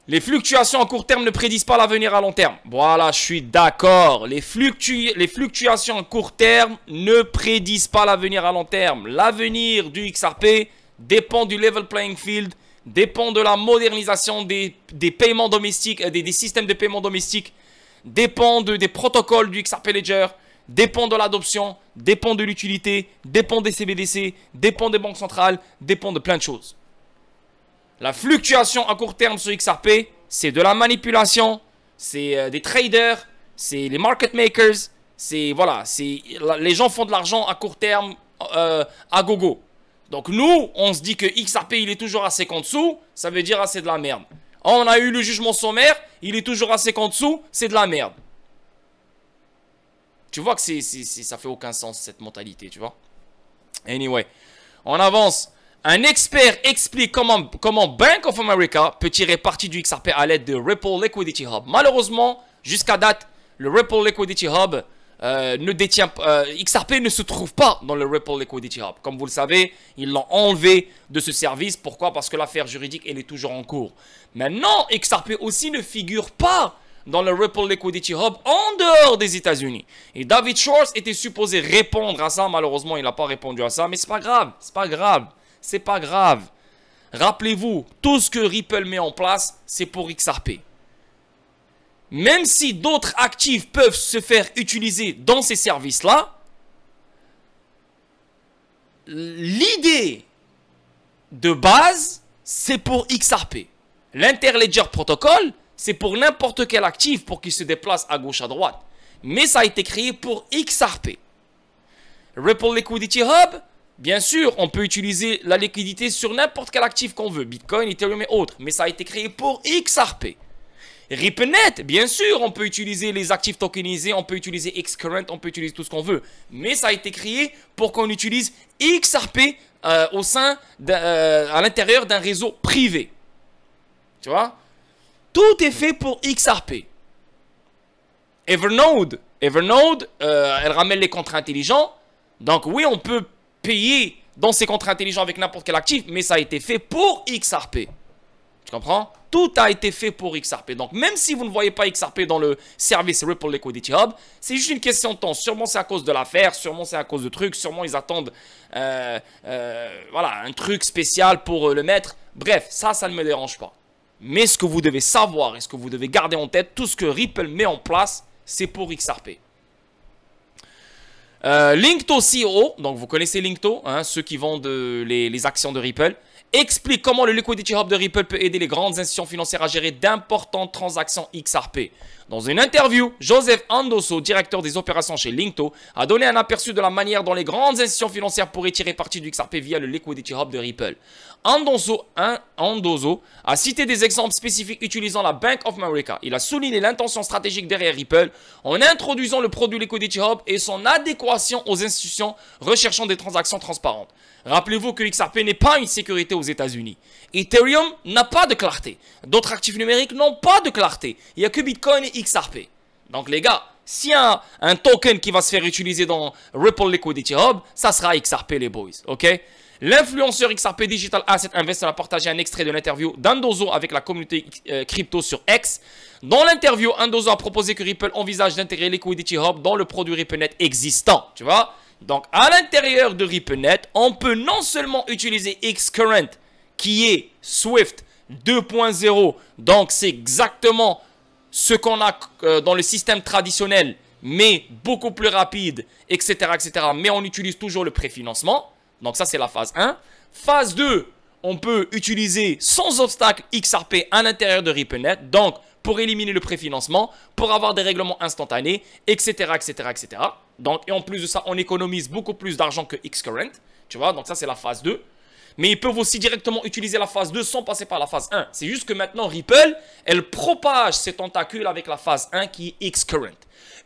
Les fluctuations à court terme ne prédisent pas l'avenir à long terme. Voilà, je suis d'accord. Les fluctuations à court terme ne prédisent pas l'avenir à long terme. L'avenir du XRP dépend du level playing field, dépend de la modernisation des paiements domestiques, des systèmes de paiement domestiques, dépend des protocoles du XRP Ledger, dépend de l'adoption, dépend de l'utilité, dépend des CBDC, dépend des banques centrales, dépend de plein de choses. La fluctuation à court terme sur XRP, c'est de la manipulation, c'est des traders, c'est les market makers, c'est voilà, les gens font de l'argent à court terme à gogo. Donc nous, on se dit que XRP il est toujours à 50 sous, ça veut dire c'est de la merde. On a eu le jugement sommaire, il est toujours à 50 sous, c'est de la merde. Tu vois que ça fait aucun sens cette mentalité, tu vois. Anyway, on avance. Un expert explique comment Bank of America peut tirer parti du XRP à l'aide de Ripple Liquidity Hub. Malheureusement, jusqu'à date, le Ripple Liquidity Hub XRP ne se trouve pas dans le Ripple Liquidity Hub. Comme vous le savez, ils l'ont enlevé de ce service. Pourquoi? Parce que l'affaire juridique, elle est toujours en cours. Maintenant, XRP aussi ne figure pas dans le Ripple Liquidity Hub en dehors des États-Unis. Et David Schwartz était supposé répondre à ça. Malheureusement, il n'a pas répondu à ça. Mais c'est pas grave, c'est pas grave. C'est pas grave. Rappelez-vous, tout ce que Ripple met en place, c'est pour XRP. Même si d'autres actifs peuvent se faire utiliser dans ces services-là, l'idée de base, c'est pour XRP. L'Interledger Protocol, c'est pour n'importe quel actif pour qu'il se déplace à gauche, à droite. Mais ça a été créé pour XRP. Ripple Liquidity Hub, bien sûr, on peut utiliser la liquidité sur n'importe quel actif qu'on veut, Bitcoin, Ethereum et autres, mais ça a été créé pour XRP. RippleNet, bien sûr, on peut utiliser les actifs tokenisés, on peut utiliser Xcurrent, on peut utiliser tout ce qu'on veut, mais ça a été créé pour qu'on utilise XRP à l'intérieur d'un réseau privé. Tu vois? Tout est fait pour XRP. Evernode, elle ramène les contrats intelligents, donc oui, on peut payer dans ces contrats intelligents avec n'importe quel actif, mais ça a été fait pour XRP. Tu comprends? Tout a été fait pour XRP. Donc, même si vous ne voyez pas XRP dans le service Ripple Liquidity Hub, c'est juste une question de temps. Sûrement, c'est à cause de l'affaire, sûrement, c'est à cause de trucs, sûrement, ils attendent voilà, un truc spécial pour le mettre. Bref, ça ne me dérange pas. Mais ce que vous devez savoir et ce que vous devez garder en tête, tout ce que Ripple met en place, c'est pour XRP. Linkto CEO, donc vous connaissez Linkto, hein, ceux qui vendent les actions de Ripple, explique comment le Liquidity Hub de Ripple peut aider les grandes institutions financières à gérer d'importantes transactions XRP. Dans une interview, Joseph Andoso, directeur des opérations chez Linkto, a donné un aperçu de la manière dont les grandes institutions financières pourraient tirer parti du XRP via le Liquidity Hub de Ripple. Andoso a cité des exemples spécifiques utilisant la Bank of America. Il a souligné l'intention stratégique derrière Ripple en introduisant le produit Liquidity Hub et son adéquation aux institutions recherchant des transactions transparentes. Rappelez-vous que XRP n'est pas une sécurité aux États-Unis. Ethereum n'a pas de clarté. D'autres actifs numériques n'ont pas de clarté. Il n'y a que Bitcoin et XRP. Donc les gars, s'il y a un token qui va se faire utiliser dans Ripple Liquidity Hub, ça sera XRP les boys, ok? L'influenceur XRP Digital Asset Investor a partagé un extrait de l'interview d'Andoso avec la communauté crypto sur X. Dans l'interview, Andoso a proposé que Ripple envisage d'intégrer Liquidity Hub dans le produit RippleNet existant, tu vois? Donc, à l'intérieur de RippleNet, on peut non seulement utiliser Xcurrent, qui est Swift 2.0. Donc, c'est exactement ce qu'on a dans le système traditionnel, mais beaucoup plus rapide, etc., etc. Mais on utilise toujours le préfinancement. Donc, ça, c'est la phase 1. Phase 2, on peut utiliser sans obstacle XRP à l'intérieur de RippleNet. Donc, pour éliminer le préfinancement, pour avoir des règlements instantanés, etc., etc., etc. Donc, et en plus de ça, on économise beaucoup plus d'argent que Xcurrent. Tu vois, donc ça, c'est la phase 2. Mais ils peuvent aussi directement utiliser la phase 2 sans passer par la phase 1. C'est juste que maintenant, Ripple, elle propage ses tentacules avec la phase 1 qui est Xcurrent.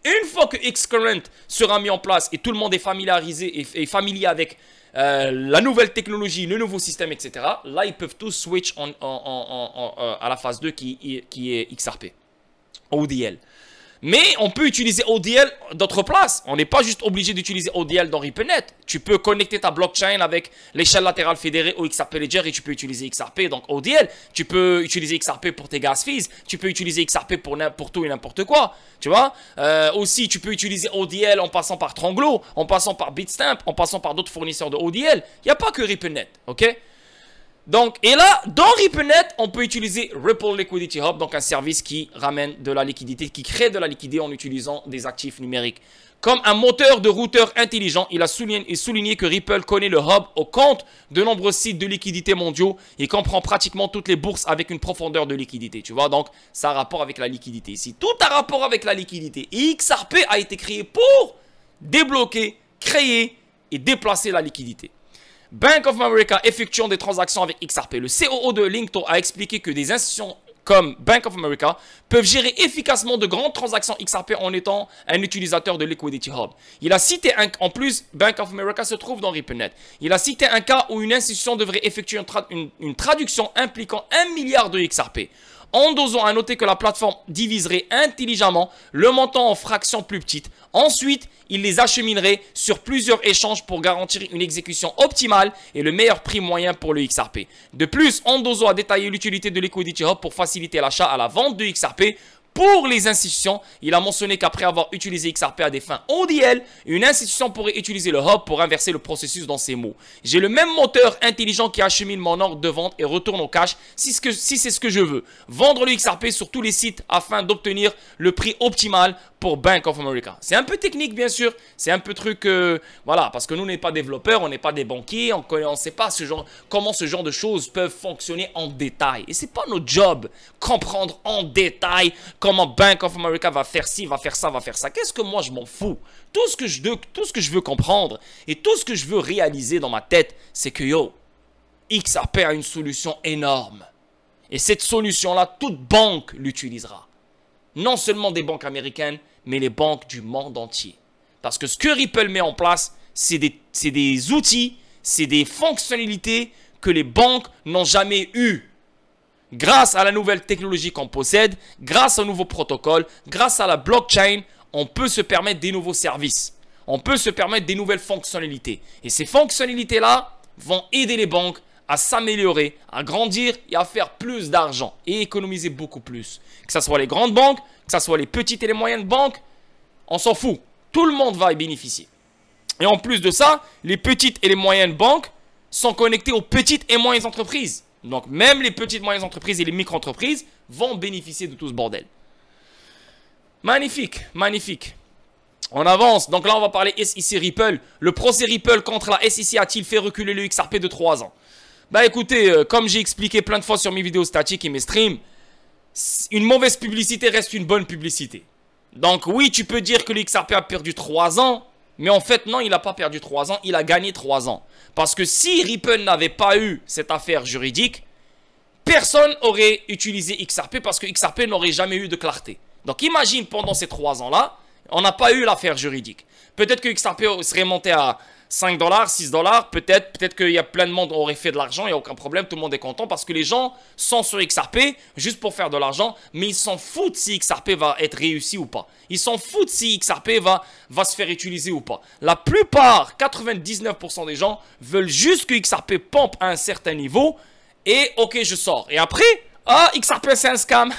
Une fois que Xcurrent sera mis en place et tout le monde est familiarisé et familier avec la nouvelle technologie, le nouveau système, etc., là, ils peuvent tous switch à la phase 2 qui est XRP, ODL. Mais on peut utiliser ODL d'autres places. On n'est pas juste obligé d'utiliser ODL dans RippleNet. Tu peux connecter ta blockchain avec l'échelle latérale fédérée au XRP Ledger et tu peux utiliser XRP, donc ODL. Tu peux utiliser XRP pour tes gas fees. Tu peux utiliser XRP pour tout et n'importe quoi. Tu vois, aussi, tu peux utiliser ODL en passant par Tranglo, en passant par Bitstamp, en passant par d'autres fournisseurs de ODL. Il n'y a pas que RippleNet, ok? Donc, et là, dans RippleNet, on peut utiliser Ripple Liquidity Hub, donc un service qui ramène de la liquidité, qui crée de la liquidité en utilisant des actifs numériques. Comme un moteur de routeur intelligent, il a souligné que Ripple connaît le hub au compte de nombreux sites de liquidité mondiaux et comprend pratiquement toutes les bourses avec une profondeur de liquidité. Tu vois, donc ça a rapport avec la liquidité ici. Tout a rapport avec la liquidité. Et XRP a été créé pour débloquer, créer et déplacer la liquidité. Bank of America effectuant des transactions avec XRP. Le COO de Linkto a expliqué que des institutions comme Bank of America peuvent gérer efficacement de grandes transactions XRP en étant un utilisateur de Liquidity Hub. Il a cité en plus, Bank of America se trouve dans RippleNet. Il a cité un cas où une institution devrait effectuer une traduction impliquant 1 milliard de XRP. Endozo a noté que la plateforme diviserait intelligemment le montant en fractions plus petites. Ensuite, il les acheminerait sur plusieurs échanges pour garantir une exécution optimale et le meilleur prix moyen pour le XRP. De plus, Endozo a détaillé l'utilité de Liquidity Hub pour faciliter l'achat à la vente de XRP. Pour les institutions, il a mentionné qu'après avoir utilisé XRP à des fins ODL, une institution pourrait utiliser le hub pour inverser le processus dans ses mots. J'ai le même moteur intelligent qui achemine mon ordre de vente et retourne au cash si c'est ce que je veux. Vendre le XRP sur tous les sites afin d'obtenir le prix optimal pour Bank of America. C'est un peu technique bien sûr, c'est un peu truc, voilà, parce que nous on n'est pas développeurs, on n'est pas des banquiers, on ne sait pas comment ce genre de choses peuvent fonctionner en détail. Et c'est pas notre job, comprendre en détail comment Bank of America va faire ci, va faire ça, va faire ça. Qu'est-ce que moi je m'en fous? Tout ce que je veux comprendre et tout ce que je veux réaliser dans ma tête, c'est que yo, XRP a une solution énorme. Et cette solution-là, toute banque l'utilisera. Non seulement des banques américaines, mais les banques du monde entier. Parce que ce que Ripple met en place, c'est des outils, c'est des fonctionnalités que les banques n'ont jamais eues. Grâce à la nouvelle technologie qu'on possède, grâce au nouveau protocole, grâce à la blockchain, on peut se permettre des nouveaux services. On peut se permettre des nouvelles fonctionnalités. Et ces fonctionnalités-là vont aider les banques à s'améliorer, à grandir et à faire plus d'argent et économiser beaucoup plus. Que ce soit les grandes banques, que ce soit les petites et les moyennes banques, on s'en fout. Tout le monde va y bénéficier. Et en plus de ça, les petites et les moyennes banques sont connectées aux petites et moyennes entreprises. Donc même les petites et moyennes entreprises et les micro-entreprises vont bénéficier de tout ce bordel. Magnifique, magnifique. On avance. Donc là, on va parler SEC Ripple. Le procès Ripple contre la SEC a-t-il fait reculer le XRP de 3 ans? Bah écoutez, comme j'ai expliqué plein de fois sur mes vidéos statiques et mes streams, une mauvaise publicité reste une bonne publicité. Donc oui, tu peux dire que le XRP a perdu 3 ans, mais en fait non, il n'a pas perdu 3 ans, il a gagné 3 ans. Parce que si Ripple n'avait pas eu cette affaire juridique, personne n'aurait utilisé XRP parce que XRP n'aurait jamais eu de clarté. Donc imagine pendant ces 3 ans-là, on n'a pas eu l'affaire juridique. Peut-être que XRP serait monté à 5 $, 6 $, peut-être qu'il y a plein de monde qui aurait fait de l'argent, il n'y a aucun problème, tout le monde est content parce que les gens sont sur XRP juste pour faire de l'argent, mais ils s'en foutent si XRP va être réussi ou pas. Ils s'en foutent si XRP va se faire utiliser ou pas. La plupart, 99% des gens veulent juste que XRP pompe à un certain niveau et ok, je sors. Et après, ah, XRP c'est un scam,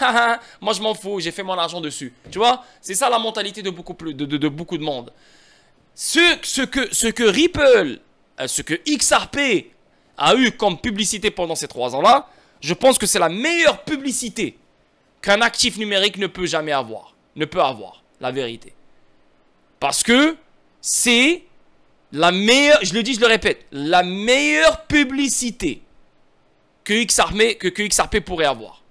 moi je m'en fous, j'ai fait mon argent dessus. Tu vois, c'est ça la mentalité de beaucoup de monde. Ce que Ripple, ce que XRP a eu comme publicité pendant ces 3 ans-là, je pense que c'est la meilleure publicité qu'un actif numérique ne peut jamais avoir. Ne peut avoir, la vérité. Parce que c'est la meilleure, je le dis, je le répète, la meilleure publicité que XRP pourrait avoir.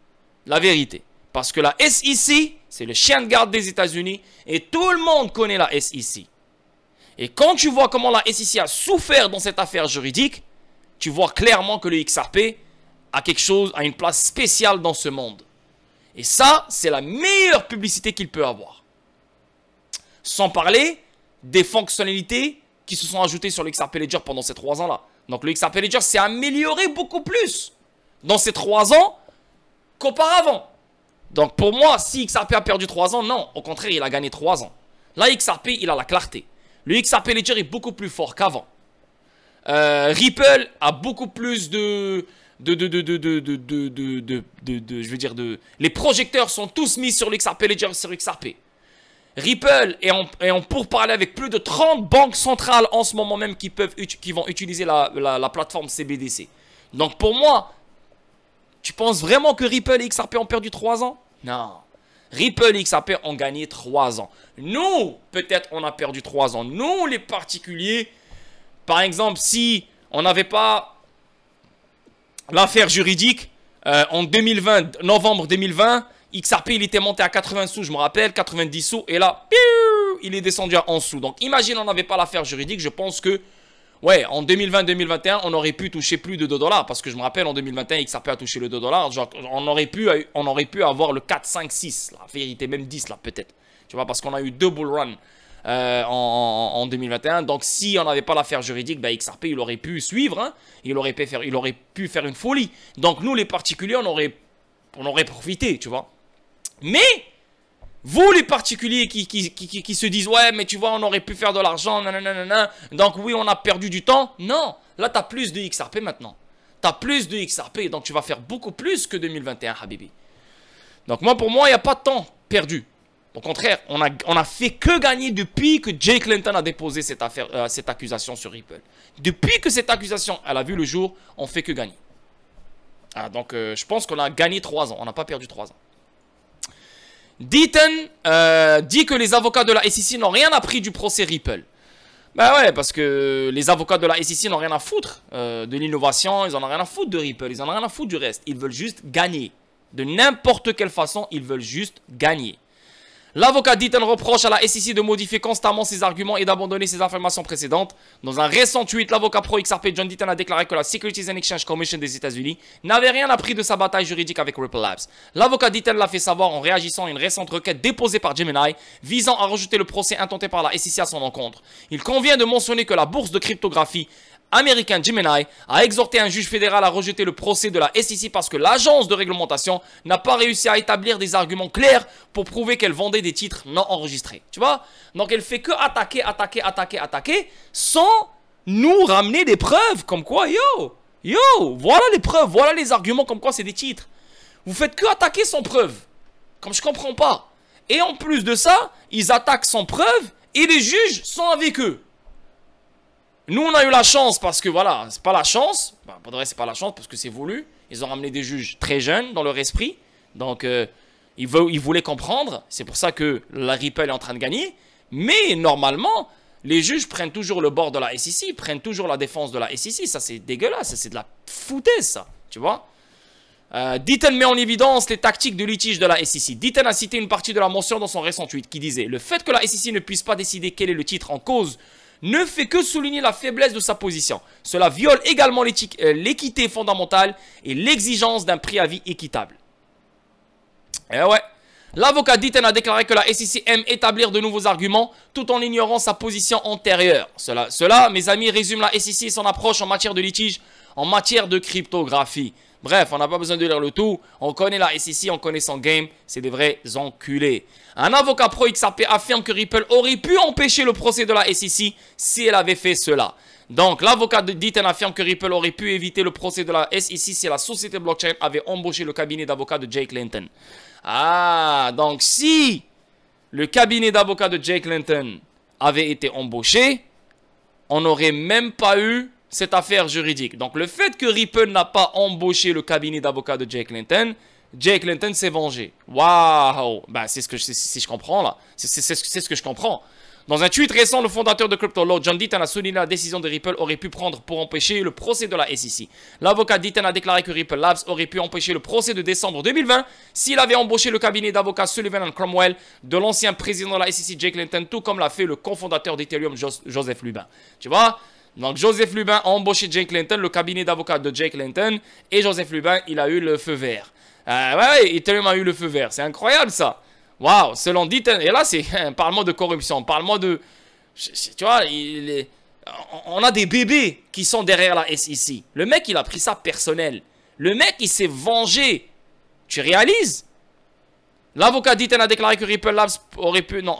La vérité. Parce que la SEC, c'est le chien de garde des États-Unis et tout le monde connaît la SEC. Et quand tu vois comment la SEC a souffert dans cette affaire juridique, tu vois clairement que le XRP a quelque chose, a une place spéciale dans ce monde. Et ça, c'est la meilleure publicité qu'il peut avoir. Sans parler des fonctionnalités qui se sont ajoutées sur le XRP Ledger pendant ces 3 ans-là. Donc le XRP Ledger s'est amélioré beaucoup plus dans ces 3 ans qu'auparavant. Donc pour moi, si XRP a perdu 3 ans, non. Au contraire, il a gagné 3 ans. Là, XRP, il a la clarté. Le XRP Ledger est beaucoup plus fort qu'avant. Ripple a beaucoup plus les projecteurs sont tous mis sur l'XRP Ledger, sur XRP. Ripple est en pourparlers avec plus de 30 banques centrales en ce moment même qui vont utiliser la plateforme CBDC. Donc pour moi, tu penses vraiment que Ripple et XRP ont perdu 3 ans? Non. Ripple et XRP ont gagné 3 ans. Nous, peut-être on a perdu 3 ans. Nous, les particuliers, par exemple, si on n'avait pas l'affaire juridique, en 2020, novembre 2020, XRP, il était monté à 80 sous, je me rappelle, 90 sous, et là, il est descendu à 11 sous. Donc, imagine, on n'avait pas l'affaire juridique, je pense que, ouais, en 2020-2021, on aurait pu toucher plus de 2 $, parce que je me rappelle, en 2021, XRP a touché le 2 $, genre, on aurait pu avoir le 4, 5, 6, la vérité, même 10, là, peut-être. Tu vois, parce qu'on a eu 2 bull runs en 2021. Donc, si on n'avait pas l'affaire juridique, bah, XRP, il aurait pu suivre, hein, il aurait pu faire une folie. Donc, nous, les particuliers, on aurait profité, tu vois. Mais, vous les particuliers qui se disent, ouais, mais tu vois, on aurait pu faire de l'argent, nanana, donc oui, on a perdu du temps. Non, là, tu as plus de XRP maintenant. Tu as plus de XRP, donc tu vas faire beaucoup plus que 2021, Habibi. Donc, pour moi, il n'y a pas de temps perdu. Au contraire, on a fait que gagner depuis que Jay Clayton a déposé cette accusation sur Ripple. Depuis que cette accusation, elle a vu le jour, on fait que gagner. Ah, donc, je pense qu'on a gagné 3 ans. On n'a pas perdu 3 ans. Deaton dit que les avocats de la SEC n'ont rien appris du procès Ripple. Ben ouais, parce que les avocats de la SEC n'ont rien à foutre de l'innovation, ils n'en ont rien à foutre de Ripple, ils n'en ont rien à foutre du reste. Ils veulent juste gagner. De n'importe quelle façon, ils veulent juste gagner. L'avocat Deaton reproche à la SEC de modifier constamment ses arguments et d'abandonner ses affirmations précédentes. Dans un récent tweet, l'avocat pro-XRP John Deaton a déclaré que la Securities and Exchange Commission des États-Unis n'avait rien appris de sa bataille juridique avec Ripple Labs. L'avocat Deaton l'a fait savoir en réagissant à une récente requête déposée par Gemini visant à rejeter le procès intenté par la SEC à son encontre. Il convient de mentionner que la bourse de cryptographie américain Gemini a exhorté un juge fédéral à rejeter le procès de la SEC parce que l'agence de réglementation n'a pas réussi à établir des arguments clairs pour prouver qu'elle vendait des titres non enregistrés. Tu vois? Donc elle fait que attaquer sans nous ramener des preuves comme quoi, voilà les preuves, voilà les arguments comme quoi c'est des titres. Vous faites que attaquer sans preuve. Comme je comprends pas. Et en plus de ça, ils attaquent sans preuve et les juges sont avec eux. Nous, on a eu la chance parce que, voilà, c'est pas la chance. Bah, pour de vrai, c'est pas la chance parce que c'est voulu. Ils ont ramené des juges très jeunes dans leur esprit. Donc, ils voulaient comprendre. C'est pour ça que la Ripple est en train de gagner. Mais, normalement, les juges prennent toujours le bord de la SEC, prennent toujours la défense de la SEC. Ça, c'est dégueulasse. C'est de la foutaise, ça. Tu vois? Deaton met en évidence les tactiques de litige de la SEC. Deaton a cité une partie de la mention dans son récent tweet qui disait « Le fait que la SEC ne puisse pas décider quel est le titre en cause ne fait que souligner la faiblesse de sa position. Cela viole également l'équité fondamentale et l'exigence d'un préavis équitable. » Et ouais. L'avocat Deaton a déclaré que la SEC aime établir de nouveaux arguments tout en ignorant sa position antérieure. Cela, mes amis, résume la SEC et son approche en matière de litige, en matière de cryptographie. Bref, on n'a pas besoin de lire le tout. On connaît la SEC, on connaît son game. C'est des vrais enculés. Un avocat pro-XRP affirme que Ripple aurait pu empêcher le procès de la SEC si elle avait fait cela. Donc, l'avocat de Deaton affirme que Ripple aurait pu éviter le procès de la SEC si la société blockchain avait embauché le cabinet d'avocats de Jay Clayton. Ah, donc si le cabinet d'avocats de Jay Clayton avait été embauché, on n'aurait même pas eu cette affaire juridique. Donc, le fait que Ripple n'a pas embauché le cabinet d'avocats de Jay Clayton s'est vengé. Waouh! Ben, c'est ce que je comprends là. C'est ce que je comprends. Dans un tweet récent, le fondateur de CryptoLoad, John Deaton, a souligné la décision de Ripple aurait pu prendre pour empêcher le procès de la SEC. L'avocat Deaton a déclaré que Ripple Labs aurait pu empêcher le procès de décembre 2020 s'il avait embauché le cabinet d'avocats Sullivan & Cromwell de l'ancien président de la SEC, Jake Layton, tout comme l'a fait le cofondateur d'Ethereum, Joseph Lubin. Tu vois? Donc Joseph Lubin a embauché Jake Layton, le cabinet d'avocats de Jake Layton, et Joseph Lubin, il a eu le feu vert. Ouais, Ethereum a eu le feu vert. C'est incroyable ça. Waouh, selon Deaton. Et là, c'est parle-moi de corruption, parle-moi de... Tu vois, on a des bébés qui sont derrière la SEC. Le mec, il a pris ça personnel. Le mec, il s'est vengé. Tu réalises? L'avocat Deaton a déclaré que Ripple Labs aurait pu... Non,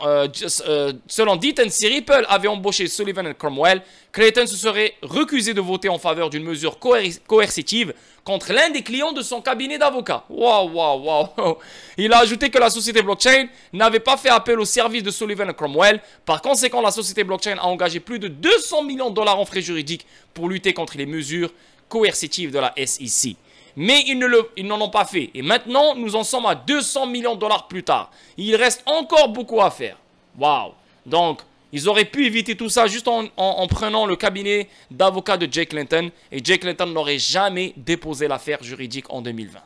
selon Deaton, si Ripple avait embauché Sullivan & Cromwell, Clayton se serait recusé de voter en faveur d'une mesure coercitive contre l'un des clients de son cabinet d'avocats. Waouh, waouh, waouh. Il a ajouté que la société blockchain n'avait pas fait appel au service de Sullivan & Cromwell. Par conséquent, la société blockchain a engagé plus de 200 millions de dollars en frais juridiques pour lutter contre les mesures coercitives de la SEC. Mais ils n'en ont pas fait. Et maintenant, nous en sommes à 200 millions de dollars plus tard. Il reste encore beaucoup à faire. Waouh. Donc, ils auraient pu éviter tout ça juste en prenant le cabinet d'avocats de Jake Layton. Et Jake Layton n'aurait jamais déposé l'affaire juridique en 2020.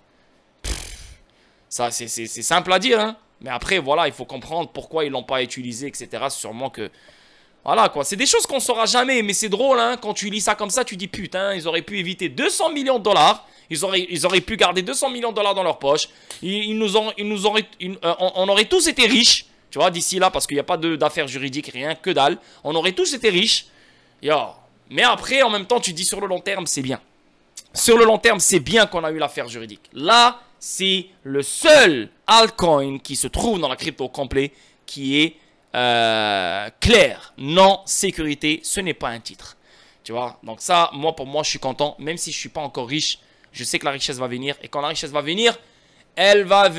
Ça, c'est simple à dire, hein. Mais après, voilà, il faut comprendre pourquoi ils ne l'ont pas utilisé, etc. Sûrement que... Voilà quoi, c'est des choses qu'on ne saura jamais, mais c'est drôle, hein. Quand tu lis ça comme ça, tu dis putain, ils auraient pu éviter 200 millions de dollars. Ils auraient pu garder 200 millions de dollars dans leur poche. On aurait tous été riches, tu vois, d'ici là, parce qu'il n'y a pas d'affaires juridiques, rien, que dalle. On aurait tous été riches. Yo. Mais après, en même temps, tu dis sur le long terme, c'est bien. Sur le long terme, c'est bien qu'on a eu l'affaire juridique. Là, c'est le seul altcoin qui se trouve dans la crypto complet qui est clair. Non, sécurité, ce n'est pas un titre. Tu vois, donc ça, pour moi, je suis content. Même si je ne suis pas encore riche, je sais que la richesse va venir. Et quand la richesse va venir, elle va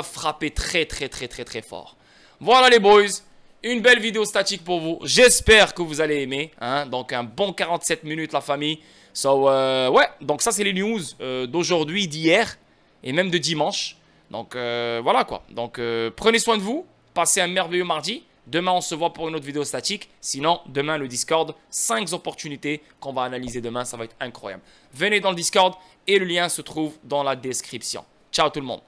frapper très, très, très, très, très fort. Voilà les boys. Une belle vidéo statique pour vous. J'espère que vous allez aimer. Hein? Donc, un bon 47 minutes, la famille. So, ouais. Donc, ça, c'est les news d'aujourd'hui, d'hier et même de dimanche. Donc, voilà quoi. Donc, prenez soin de vous. Passez un merveilleux mardi. Demain, on se voit pour une autre vidéo statique. Sinon, demain, le Discord, 5 opportunités qu'on va analyser demain. Ça va être incroyable. Venez dans le Discord et le lien se trouve dans la description. Ciao tout le monde.